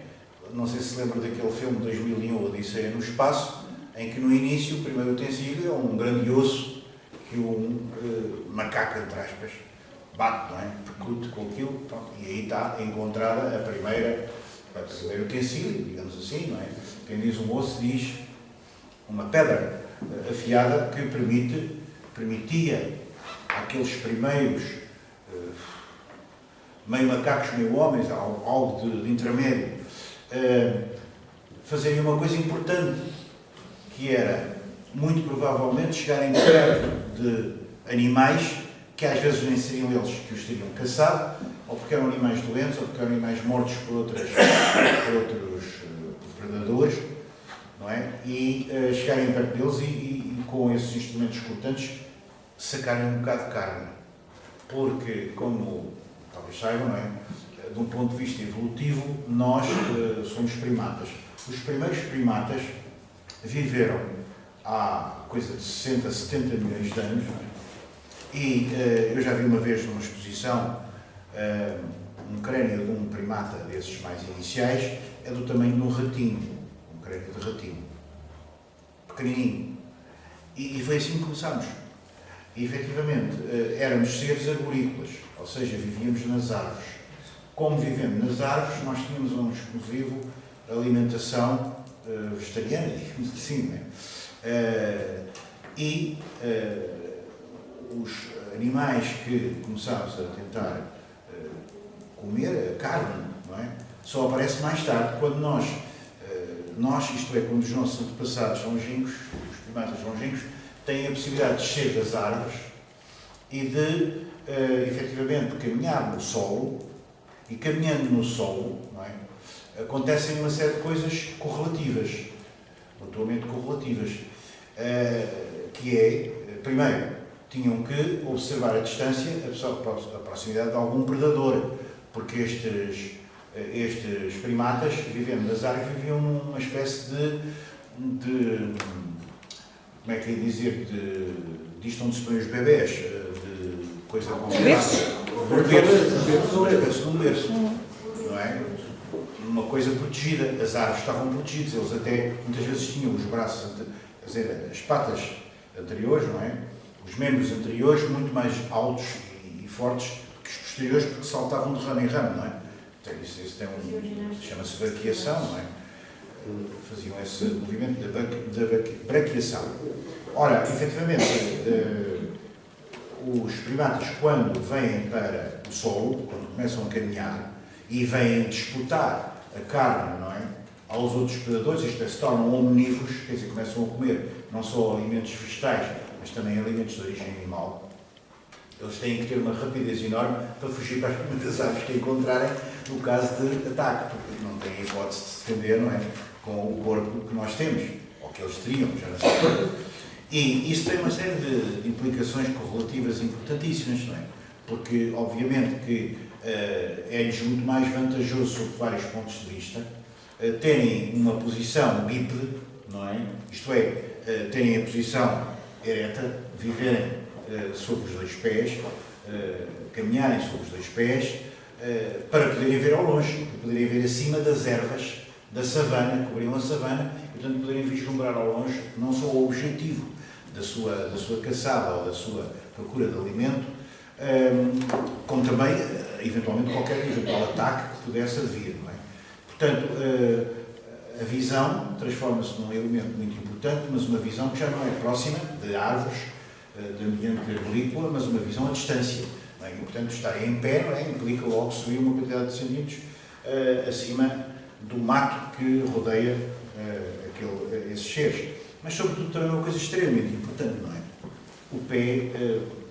Não sei se lembra daquele filme de 2001, Odisseia no Espaço, em que no início o primeiro utensílio é um grande osso que um macaco, entre aspas, bate, não é? Percute com aquilo, pronto, e aí está encontrada o primeiro utensílio, digamos assim, não é? Quem diz um osso diz uma pedra afiada que permitia àqueles primeiros meio macacos, meio homens, algo de intermédio, fazerem uma coisa importante, que era, muito provavelmente, chegarem perto de animais que às vezes nem seriam eles que os teriam caçado, ou porque eram animais doentes, ou porque eram animais mortos por outros predadores, não é? E chegarem perto deles e com esses instrumentos cortantes sacarem um bocado de carne. Porque, como talvez saibam, não é? De um ponto de vista evolutivo, nós somos primatas. Os primeiros primatas viveram há coisa de 60, 70 milhões de anos, não é? E eu já vi uma vez numa exposição um crânio de um primata desses mais iniciais, é do tamanho de um ratinho, um crânio de ratinho, pequenininho. E foi assim que começámos. E efetivamente éramos seres arborícolas, ou seja, vivíamos nas árvores. Como vivendo nas árvores, nós tínhamos um exclusivo alimentação vegetariana, digamos assim, não é? Os animais que começámos a tentar comer, a carne, não é? Só aparece mais tarde, quando nós, isto é, quando os nossos antepassados longínquos, os primatas longínquos, têm a possibilidade de descer das árvores e de, efetivamente, caminhar no solo, e caminhando no solo, não é? Acontecem uma série de coisas correlativas, mutuamente correlativas, que é, primeiro, tinham que observar a distância, a proximidade de algum predador, porque estes primatas, vivendo nas árvores, viviam numa espécie de como é que ia dizer, disto onde se põem os bebés, de coisa com berço, uma espécie de um berço, não é? Uma coisa protegida, as árvores estavam protegidas, eles até muitas vezes tinham os braços, quer dizer, as patas anteriores, não é? Os membros anteriores muito mais altos e fortes que os posteriores, porque saltavam de ramo em ramo, não é? Isso tem chama-se braquiação, não é? Faziam esse movimento da braquiação. Ora, efetivamente, os primatas, quando vêm para o solo, quando começam a caminhar e vêm disputar a carne, não é? Aos outros predadores, isto é, se tornam omnívoros, quer dizer, começam a comer não só alimentos vegetais, mas também alimentos de origem animal. Eles têm que ter uma rapidez enorme para fugir para as primeiras árvores que encontrarem no caso de ataque, porque não têm hipótese de se defender, não é? Com o corpo que nós temos, ou que eles teriam, já não sei. E isso tem uma série de implicações correlativas importantíssimas, não é? Porque, obviamente, que é-lhes muito mais vantajoso, sob vários pontos de vista, terem uma posição bípede, não é? Isto é, terem a posição ereta, viverem sobre os dois pés, caminharem sobre os dois pés, para poderem ver ao longe, para poderem ver acima das ervas da savana, cobriam a savana, e portanto poderem vislumbrar ao longe não só o objetivo da sua caçada ou da sua procura de alimento, como também, eventualmente, qualquer eventual ataque que pudesse advir, não é? Portanto, a visão transforma-se num elemento muito importante, mas uma visão que já não é próxima de árvores, de ambiente arborícola, mas uma visão à distância. Não é? E, portanto, estar em pé, não é? Implica logo subir uma quantidade de centímetros acima do mato que rodeia esses seres. Mas, sobretudo, também é uma coisa extremamente importante, não é? O pé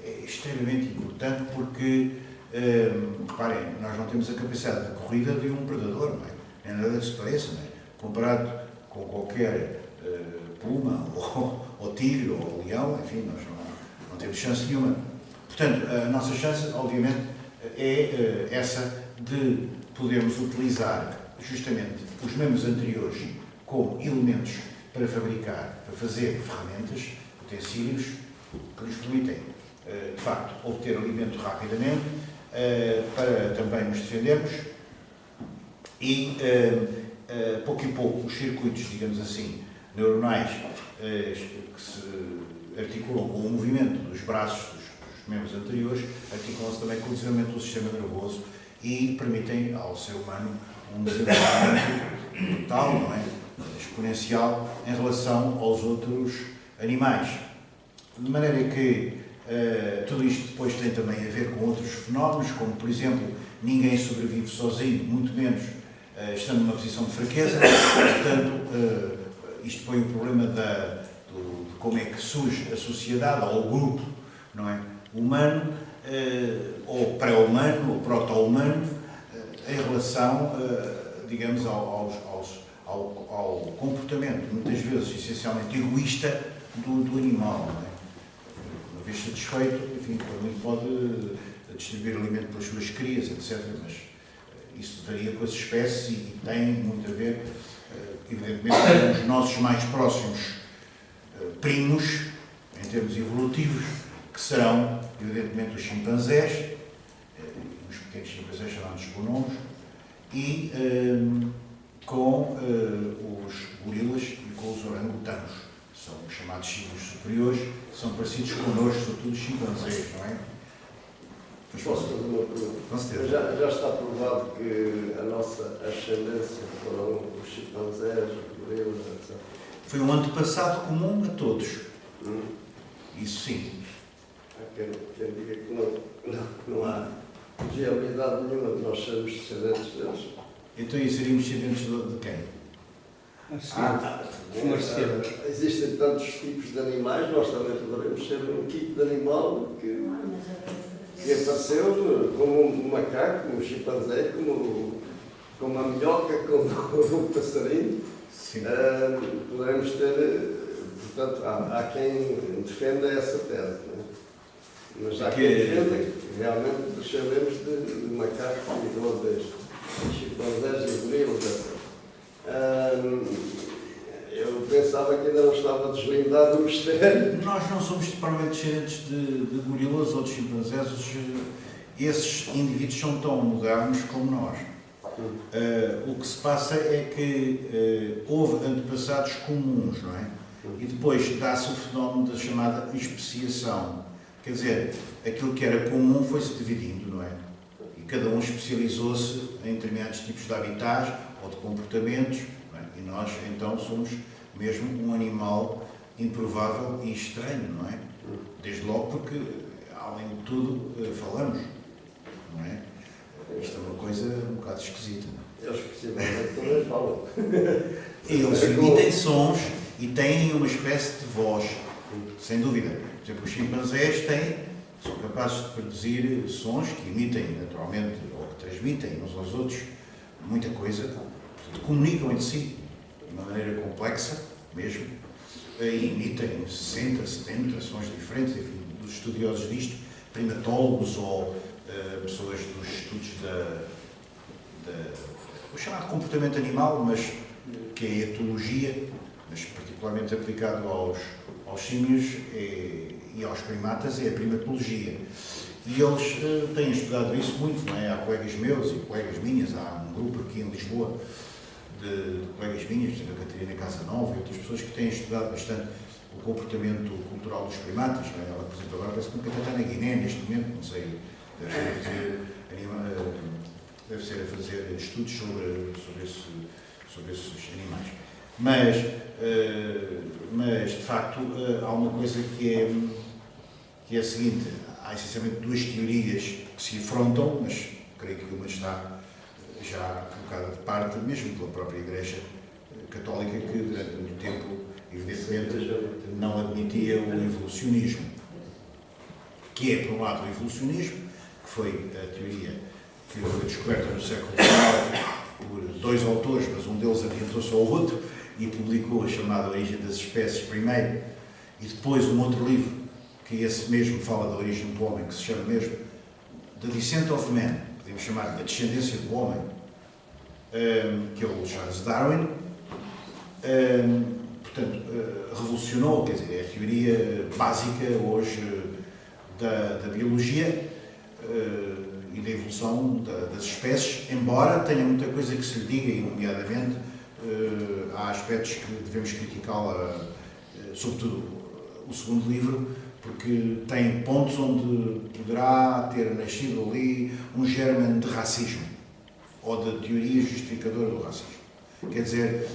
é extremamente importante porque, reparem, nós não temos a capacidade de corrida de um predador, não é? Nem nada que se pareça, não é? Comparado com qualquer puma, ou tigre, ou leão, enfim, nós não temos chance nenhuma. Portanto, a nossa chance, obviamente, é essa de podermos utilizar justamente os membros anteriores como elementos para fabricar, para fazer ferramentas, utensílios, que nos permitem, de facto, obter alimento rapidamente, para também nos defendermos e, pouco e pouco, os circuitos, digamos assim, neuronais, que se articulam com o movimento dos braços dos membros anteriores, articulam-se também com o desenvolvimento do sistema nervoso e permitem ao ser humano um desenvolvimento brutal, não é? Exponencial em relação aos outros animais. De maneira que tudo isto depois tem também a ver com outros fenómenos, como, por exemplo, ninguém sobrevive sozinho, muito menos estando numa posição de fraqueza. Portanto, isto põe o problema de como é que surge a sociedade ou o grupo, não é? Humano, ou pré-humano, ou proto-humano, em relação, digamos, ao comportamento, muitas vezes essencialmente egoísta, do animal. Não é? Uma vez satisfeito, enfim, pode distribuir alimento pelas suas crias, etc. Mas isso varia com as espécies e tem muito a ver, evidentemente, com os nossos mais próximos primos, em termos evolutivos, que serão, evidentemente, os chimpanzés, os pequenos chimpanzés chamados bonobos, e com os gorilas e com os orangutanos. São os chamados símios superiores, são parecidos connosco, sobretudo os chimpanzés, não é? Mas posso fazer uma pergunta? Com certeza. Já está provado que a nossa ascendência foram os chimpanzés, os gorilas, etc. Foi um antepassado comum a todos. Isso sim. Há quem diga que não há viabilidade nenhuma de nós sermos descendentes deles. Então, e seríamos descendentes de quem? Existem tantos tipos de animais, nós também poderemos ser um tipo de animal que apareceu como um macaco, como um chimpanzé, como a minhoca, como o passarinho. Sim. Poderemos ter, portanto, há quem defenda essa tese, não é? Mas há quem defenda que realmente descendemos de macacos e de ovelhas, chimpanzés e gorilas, etc. Eu pensava que ainda não estava deslindado o mistério. Nós não somos provavelmente descendentes de gorilas ou de chimpanzés. Esses indivíduos são tão modernos como nós. O que se passa é que houve antepassados comuns, não é? E depois dá-se o fenómeno da chamada especiação. Quer dizer, aquilo que era comum foi-se dividindo, não é? E cada um especializou-se em determinados tipos de habitats ou de comportamentos, não é? E nós, então, somos mesmo um animal improvável e estranho, não é? Desde logo porque, além de tudo, falamos, não é? Isto é uma coisa um bocado esquisita. Eles possivelmente também falam. Eles emitem sons e têm uma espécie de voz, sem dúvida. Por exemplo, os chimpanzés são capazes de produzir sons que imitem naturalmente, ou que transmitem uns aos outros, muita coisa, portanto, comunicam entre si de uma maneira complexa mesmo, e emitem 60, 70 sons diferentes, enfim, dos estudiosos disto, primatólogos ou pessoas dos estudos o chamado comportamento animal, mas que é a etologia, mas particularmente aplicado aos símios e aos primatas, é a primatologia. E eles têm estudado isso muito, não é? Há colegas meus e colegas minhas, há um grupo aqui em Lisboa de colegas minhas, por exemplo, a Catarina Casanova e outras pessoas que têm estudado bastante o comportamento cultural dos primatas, não é? Ela, por exemplo, agora parece que está na Guiné neste momento, não sei, deve ser a fazer estudos sobre esses animais. Mas de facto, há uma coisa que é a seguinte: há essencialmente duas teorias que se afrontam, mas creio que uma está já colocada de parte, mesmo pela própria Igreja Católica, que durante muito tempo, evidentemente, não admitia o evolucionismo. Que é, por um lado, o evolucionismo, que foi a teoria que foi descoberta no século XIX por dois autores, mas um deles adiantou-se ao outro e publicou a chamada Origem das Espécies primeiro, e depois um outro livro, que esse mesmo fala da origem do homem, que se chama mesmo The Descent of Man, podemos chamar de A Descendência do Homem, que é o Charles Darwin. Portanto, revolucionou, quer dizer, é a teoria básica hoje da biologia e da evolução das espécies, embora tenha muita coisa que se lhe diga, e nomeadamente há aspectos que devemos criticá-la, sobretudo o segundo livro, porque tem pontos onde poderá ter nascido ali um germen de racismo, ou de teoria justificadora do racismo. Quer dizer,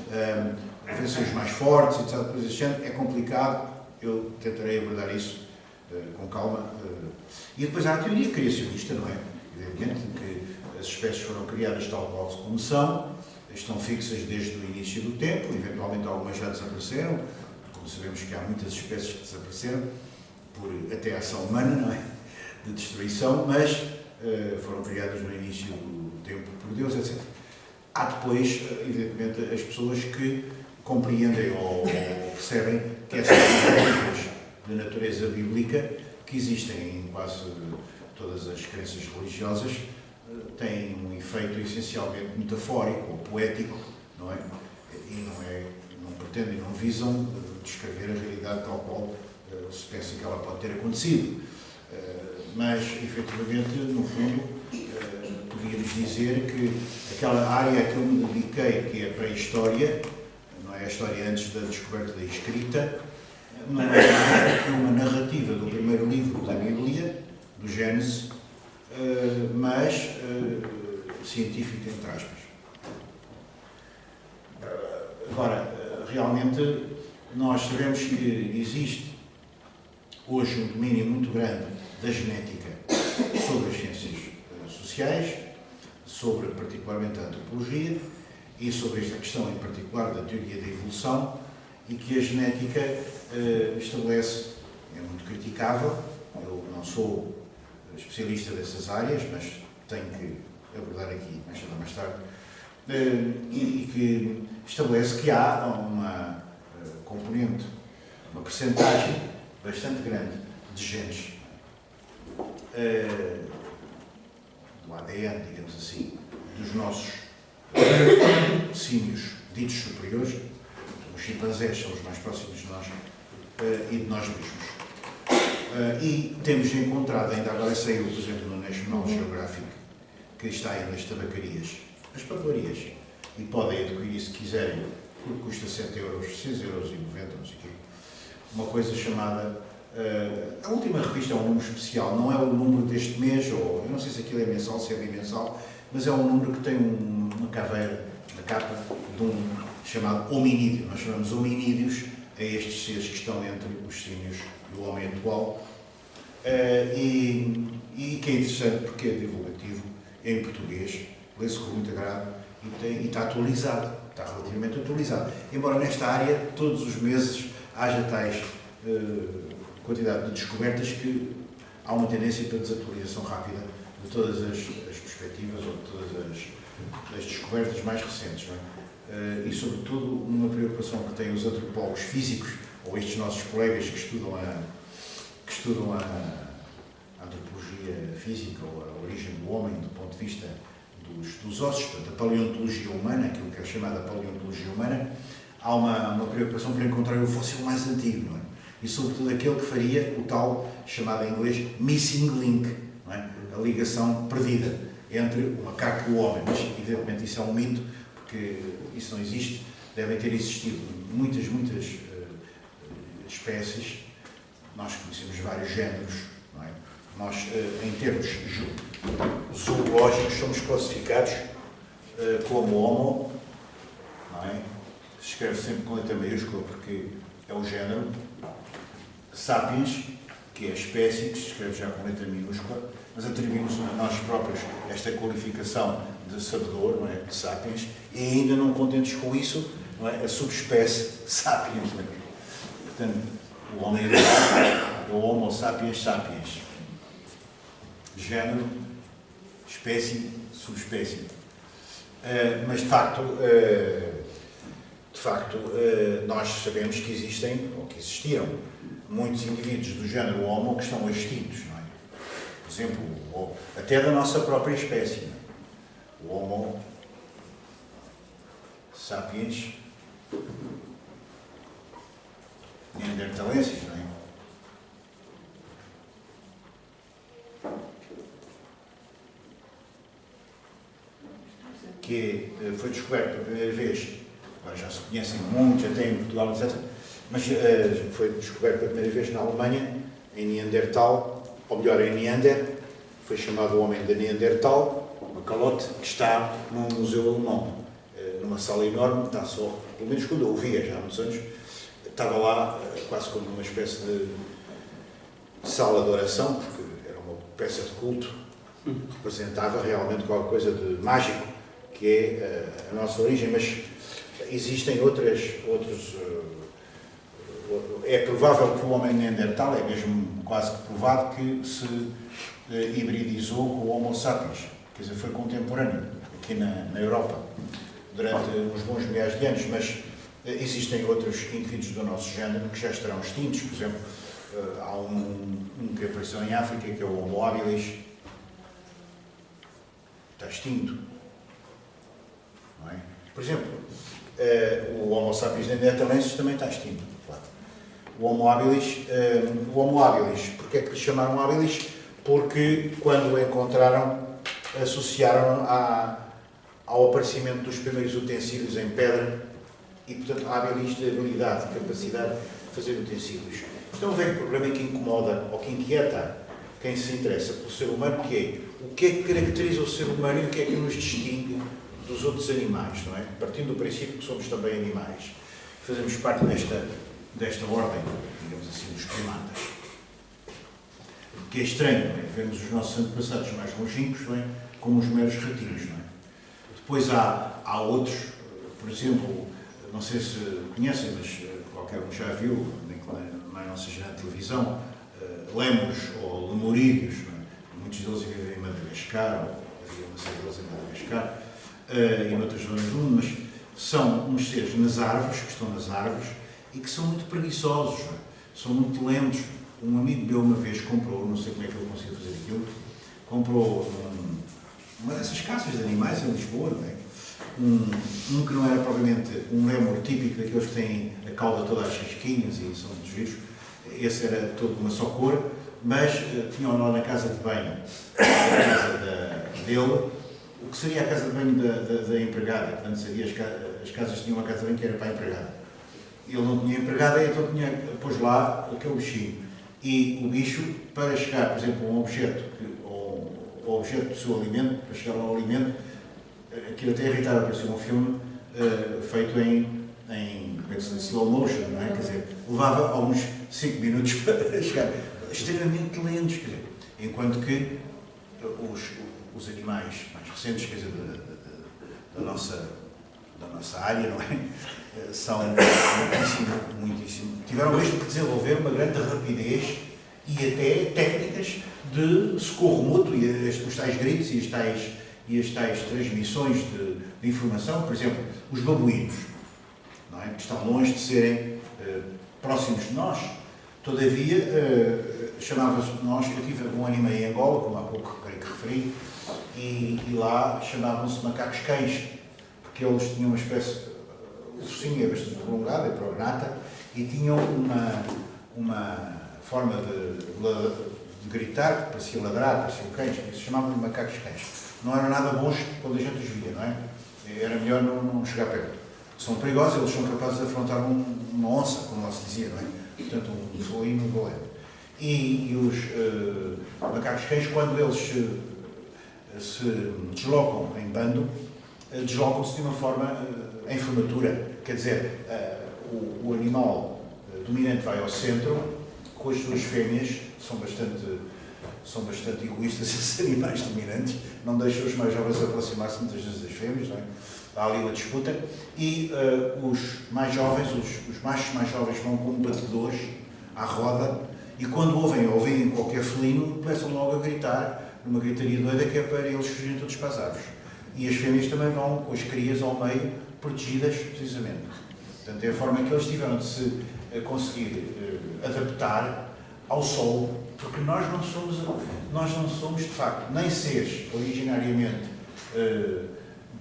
intervenções mais fortes, etc., coisas desse género, é complicado, eu tentarei abordar isso com calma. E depois há a teoria criacionista, não é? Evidentemente que as espécies foram criadas tal qual como são, estão fixas desde o início do tempo, eventualmente algumas já desapareceram, como sabemos que há muitas espécies que desapareceram, por até ação humana, não é? de destruição, mas foram criadas no início do tempo por Deus, etc. Há depois, evidentemente, as pessoas que compreendem ou percebem que essas narrativas de natureza bíblica, que existem em quase todas as crenças religiosas, têm um efeito essencialmente metafórico ou poético, não é? E não pretendem, não visam descrever a realidade tal qual se pensa que ela pode ter acontecido. Mas, efetivamente, no fundo, podíamos dizer que aquela área a que eu me dediquei, que é a pré-história, não é a história antes da descoberta da escrita, não é nada que uma narrativa do primeiro livro da Bíblia, do Gênesis, mas científica, entre aspas. Agora, realmente, nós sabemos que existe hoje um domínio muito grande da genética sobre as ciências sociais, sobre particularmente a antropologia e sobre esta questão em particular da teoria da evolução, e que a genética estabelece, é muito criticável, eu não sou especialista dessas áreas, mas tenho que abordar aqui mais cedo ou mais tarde, e que estabelece que há uma componente, uma percentagem bastante grande de genes do ADN, digamos assim, dos nossos símios ditos superiores. Os chimpanzés são os mais próximos de nós e de nós mesmos. E temos encontrado, ainda agora saiu, por exemplo, no National Geographic, que está aí nas tabacarias, nas papelarias, e podem adquirir se quiserem, porque custa 7 euros, 6,90 euros, não sei o quê, uma coisa chamada. A última revista é um número especial, não é o número deste mês, ou eu não sei se aquilo é mensal, se é bimensal, mas é um número que tem uma caveira na capa de um chamado hominídeo. Nós chamamos hominídeos a estes seres que estão entre os símios e o homem atual. E que é interessante porque é divulgativo, é em português, lê-se com muito agrado e está atualizado, está relativamente atualizado. Embora nesta área, todos os meses, haja tais quantidade de descobertas que há uma tendência para desatualização rápida de todas as perspectivas ou de todas as descobertas mais recentes, não é? E, sobretudo, uma preocupação que têm os antropólogos físicos, ou estes nossos colegas que estudam a antropologia física, ou a origem do homem, do ponto de vista dos ossos, portanto, a paleontologia humana, aquilo que é chamada paleontologia humana, há uma preocupação por encontrar o fóssil mais antigo, não é? E, sobretudo, aquele que faria o tal, chamado em inglês, missing link, não é? A ligação perdida entre o macaco e o homem. Mas, evidentemente, isso é um mito, porque isso não existe. Devem ter existido muitas espécies. Nós conhecemos vários géneros, não é? Nós, em termos zoológicos, somos classificados como Homo, não é? Se escreve sempre com letra maiúscula porque é o género. Sapiens, que é a espécie, que se escreve já com letra minúscula, mas atribuímos a nós próprios esta qualificação de sabedor, não é? De sapiens, e ainda não contentes com isso, não é? A subespécie sapiens. Não é? Portanto, o homem é o Homo sapiens sapiens. Género, espécie, subespécie. Mas, de facto, nós sabemos que existem, ou que existiram, muitos indivíduos do género Homo que estão extintos, não é? Por exemplo, até da nossa própria espécie. Não é? O Homo sapiens neanderthalensis, não é? Que foi descoberto pela primeira vez, agora já se conhecem muitos, até em Portugal, etc., mas foi descoberto pela primeira vez na Alemanha, em Neandertal, ou melhor, em Neander, foi chamado o homem de Neandertal, uma calote que está num museu alemão, numa sala enorme, está só, pelo menos quando eu o via, já há muitos anos, estava lá quase como uma espécie de sala de oração, porque era uma peça de culto, representava realmente qualquer coisa de mágico, que é a nossa origem, mas existem outros. É provável que o homem neandertal, é mesmo quase que provado, que se hibridizou com o Homo sapiens, quer dizer, foi contemporâneo aqui na Europa durante uns bons milhares de anos, mas existem outros indivíduos do nosso género que já estarão extintos. Por exemplo, há um que apareceu em África, que é o Homo habilis, está extinto. Não é? Por exemplo, o Homo sapiens neanderthalensis também está extinto. Claro. O Homo habilis, porque é que lhe chamaram habilis? Porque quando o encontraram, associaram ao aparecimento dos primeiros utensílios em pedra e, portanto, habilis de habilidade, de capacidade de fazer utensílios. Então, o velho problema que incomoda ou que inquieta quem se interessa pelo ser humano, que é o que é que caracteriza o ser humano e o que é que nos distingue dos outros animais, não é? Partindo do princípio que somos também animais. Fazemos parte desta ordem, digamos assim, dos primatas. O que é estranho, não é? Vemos os nossos antepassados mais longínquos, não é? Como os meros ratinhos, não é? Depois há outros, por exemplo, não sei se conhecem, mas qualquer um já viu, nem não seja na televisão, lemos ou lemurídeos, não é? Muitos deles vivem em Madagascar, ou havia uma série deles em Madagascar, e noutras zonas do mundo, mas são uns seres nas árvores, que estão nas árvores, e que são muito preguiçosos, não é? São muito lentos. Um amigo meu uma vez comprou, não sei como é que ele conseguiu fazer aquilo, comprou uma dessas caças de animais em Lisboa, não é? Um que não era propriamente um lémur típico daqueles que têm a cauda toda às risquinhas e são muito giros. Esse era todo de uma só cor, mas tinha lá na casa de banho, na casa dele, o que seria a casa de banho da empregada. Antes havia as casas tinham uma casa de banho que era para a empregada. Ele não tinha empregada, então pôs lá aquele bichinho. E o bicho, para chegar, por exemplo, a um objeto, ou objeto do seu alimento, para chegar ao alimento, aquilo até irritava, parecia um filme feito em como é que se diz, slow motion, não é? Quer dizer, levava alguns 5 minutos para chegar, extremamente lentos, quer dizer, enquanto que os animais mais recentes, quer dizer, da nossa área, não é? São muitíssimo. Tiveram mesmo que desenvolver uma grande rapidez e até técnicas de socorro mútuo e os tais gritos e as tais transmissões de informação. Por exemplo, os babuínos, não é? Que estão longe de serem próximos de nós. Todavia, chamava-se nós, eu tive um ano e meio em Angola, como há pouco creio que referi, e lá chamavam-se macacos cães, porque eles tinham uma espécie. O focinho é bastante prolongado, é prognata, e tinham uma forma de gritar, que parecia ladrar, pareciam cães, por isso se chamavam de macacos cães. Não eram nada bons quando a gente os via, não é? Era melhor não chegar perto. São perigosos, eles são capazes de afrontar uma onça, como lá se dizia, não é? Portanto, um felino valente. E os macacos cães, quando eles se deslocam em bando, deslocam-se de uma forma em formatura. Quer dizer, o animal dominante vai ao centro, com as suas fêmeas, são bastante egoístas esses animais dominantes, não deixam os mais jovens aproximar-se muitas vezes das fêmeas, não é? Há ali uma disputa, e os mais jovens, os machos mais jovens vão como batedores à roda, e quando ouvem qualquer felino, começam logo a gritar, numa gritaria doida, que é para eles fugirem todos para as árvores. E as fêmeas também vão com as crias ao meio, protegidas precisamente. Portanto, é a forma que eles tiveram de se conseguir adaptar ao solo, porque nós não somos de facto nem seres originariamente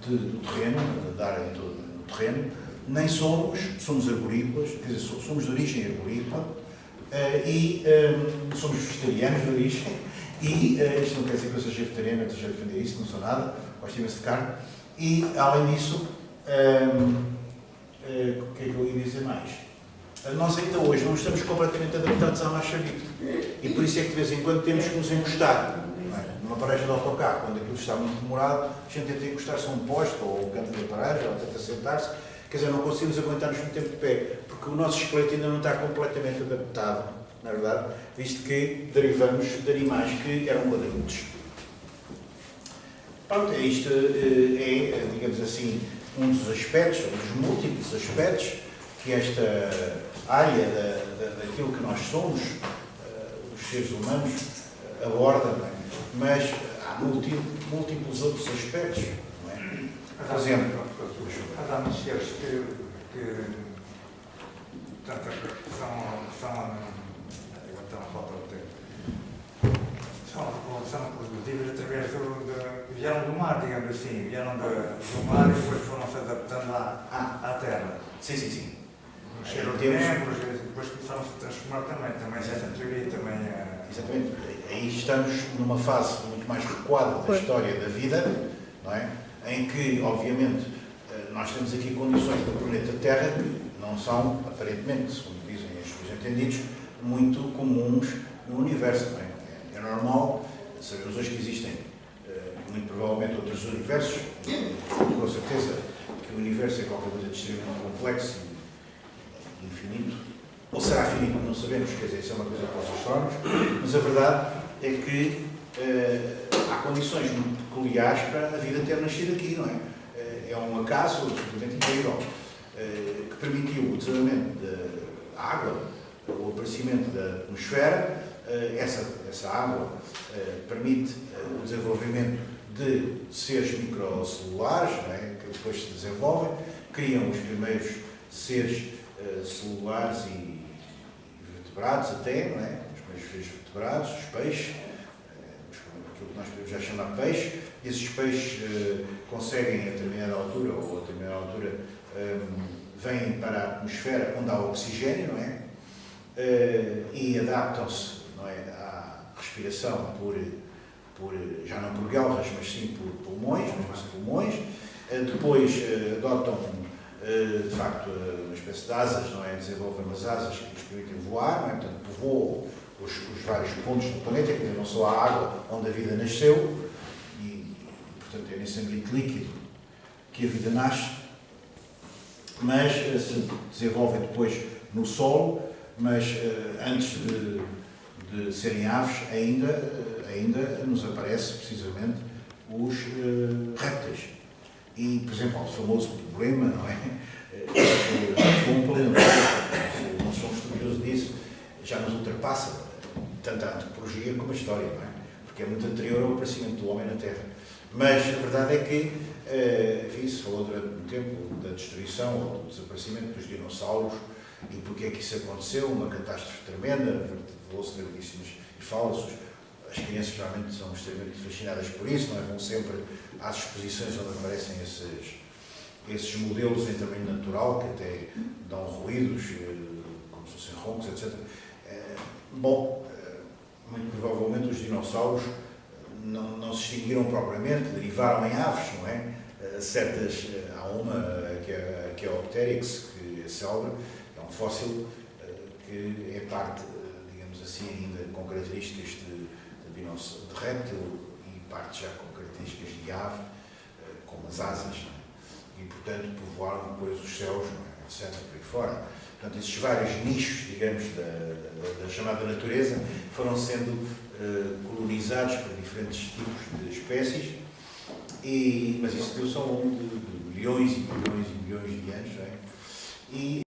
do terreno, de área no terreno, nem somos arborícolas, quer dizer, somos de origem arborícola e somos vegetarianos de origem e isto não quer dizer que eu seja vegetariano, eu esteja a defender isso, não sou nada, gosto imenso de carne e, além disso, o que é que eu ia dizer mais? Nós ainda hoje não estamos completamente adaptados à marcha livre e por isso é que de vez em quando temos que nos encostar. Numa paragem de autocarro, quando aquilo está muito demorado, a gente tenta encostar-se a um posto ou um canto da paragem, ou tenta sentar-se, quer dizer, não conseguimos aguentar-nos muito tempo de pé, porque o nosso esqueleto ainda não está completamente adaptado, na verdade, visto que derivamos de animais que eram ladrudos. Pronto, isto é, digamos assim, um dos aspectos, um dos múltiplos aspectos que esta área daquilo que nós somos, os seres humanos, aborda, não é? Mas há múltiplos outros aspectos, não é? Por exemplo, há seres que portanto, são produzidos através vieram do mar, digamos assim, vieram do mar e depois foram se adaptando à terra. Sim, sim, sim. Chegaram de membros e depois começaram-se a transformar também essa teoria também é... Exatamente. Aí estamos numa fase muito mais recuada da história da vida, não é? Em que, obviamente, nós temos aqui condições do planeta Terra que não são, aparentemente, segundo dizem os entendidos, muito comuns no universo, não é? É normal, sabemos hoje que existem, muito provavelmente, outros universos, com certeza que o universo é qualquer coisa de extremamente complexo e infinito, ou será finito, não sabemos, quer dizer, isso é uma coisa para os astrónomos, mas a verdade é que há condições muito peculiares para a vida ter nascido aqui, não é? É um acaso absolutamente incrível que permitiu o desenvolvimento da água, o aparecimento da atmosfera. Essa água permite o desenvolvimento de seres microcelulares, não é? Que depois se desenvolvem, criam os primeiros seres celulares e vertebrados até, não é? Os primeiros seres vertebrados, os peixes, aquilo que nós podemos já chamar peixe. Esses peixes conseguem, a determinada altura, ou a determinada altura, vêm para a atmosfera onde há oxigênio, não é? E adaptam-se, não é, à respiração já não por guelras, mas sim por pulmões, depois adotam, de facto, uma espécie de asas, não é? Desenvolvem umas asas que lhes permitem voar, não é? Portanto, povoam os vários pontos do planeta, que não só a água onde a vida nasceu, e portanto é nesse ambiente líquido que a vida nasce, mas se desenvolvem depois no solo, mas antes de serem aves ainda nos aparece precisamente os répteis. E, por exemplo, há o famoso problema, não é? Não sou um estudioso disso, já nos ultrapassa tanto a antropologia como a história, não é? Porque é muito anterior ao aparecimento do homem na Terra. Mas a verdade é que, enfim, se falou durante um tempo da destruição ou do desaparecimento dos dinossauros e porque é que isso aconteceu, uma catástrofe tremenda, falou-se de verdíssimos e falsos. As crianças geralmente são extremamente fascinadas por isso, não é? Vão sempre às exposições onde aparecem esses modelos em tamanho natural, que até dão ruídos, como se fossem roncos, etc. Muito provavelmente os dinossauros não se extinguiram propriamente, derivaram em aves, não é? Há uma, que é a Opteryx, que é célebre, é um fóssil que é parte, digamos assim, ainda com características de réptil e parte já com características de ave, como as asas, não é? E, portanto, povoaram depois os céus, não é? Etc., por aí fora. Portanto, esses vários nichos, digamos, da chamada natureza, foram sendo colonizados por diferentes tipos de espécies, mas isso deu-se ao longo de milhões e milhões e milhões de anos, não é? E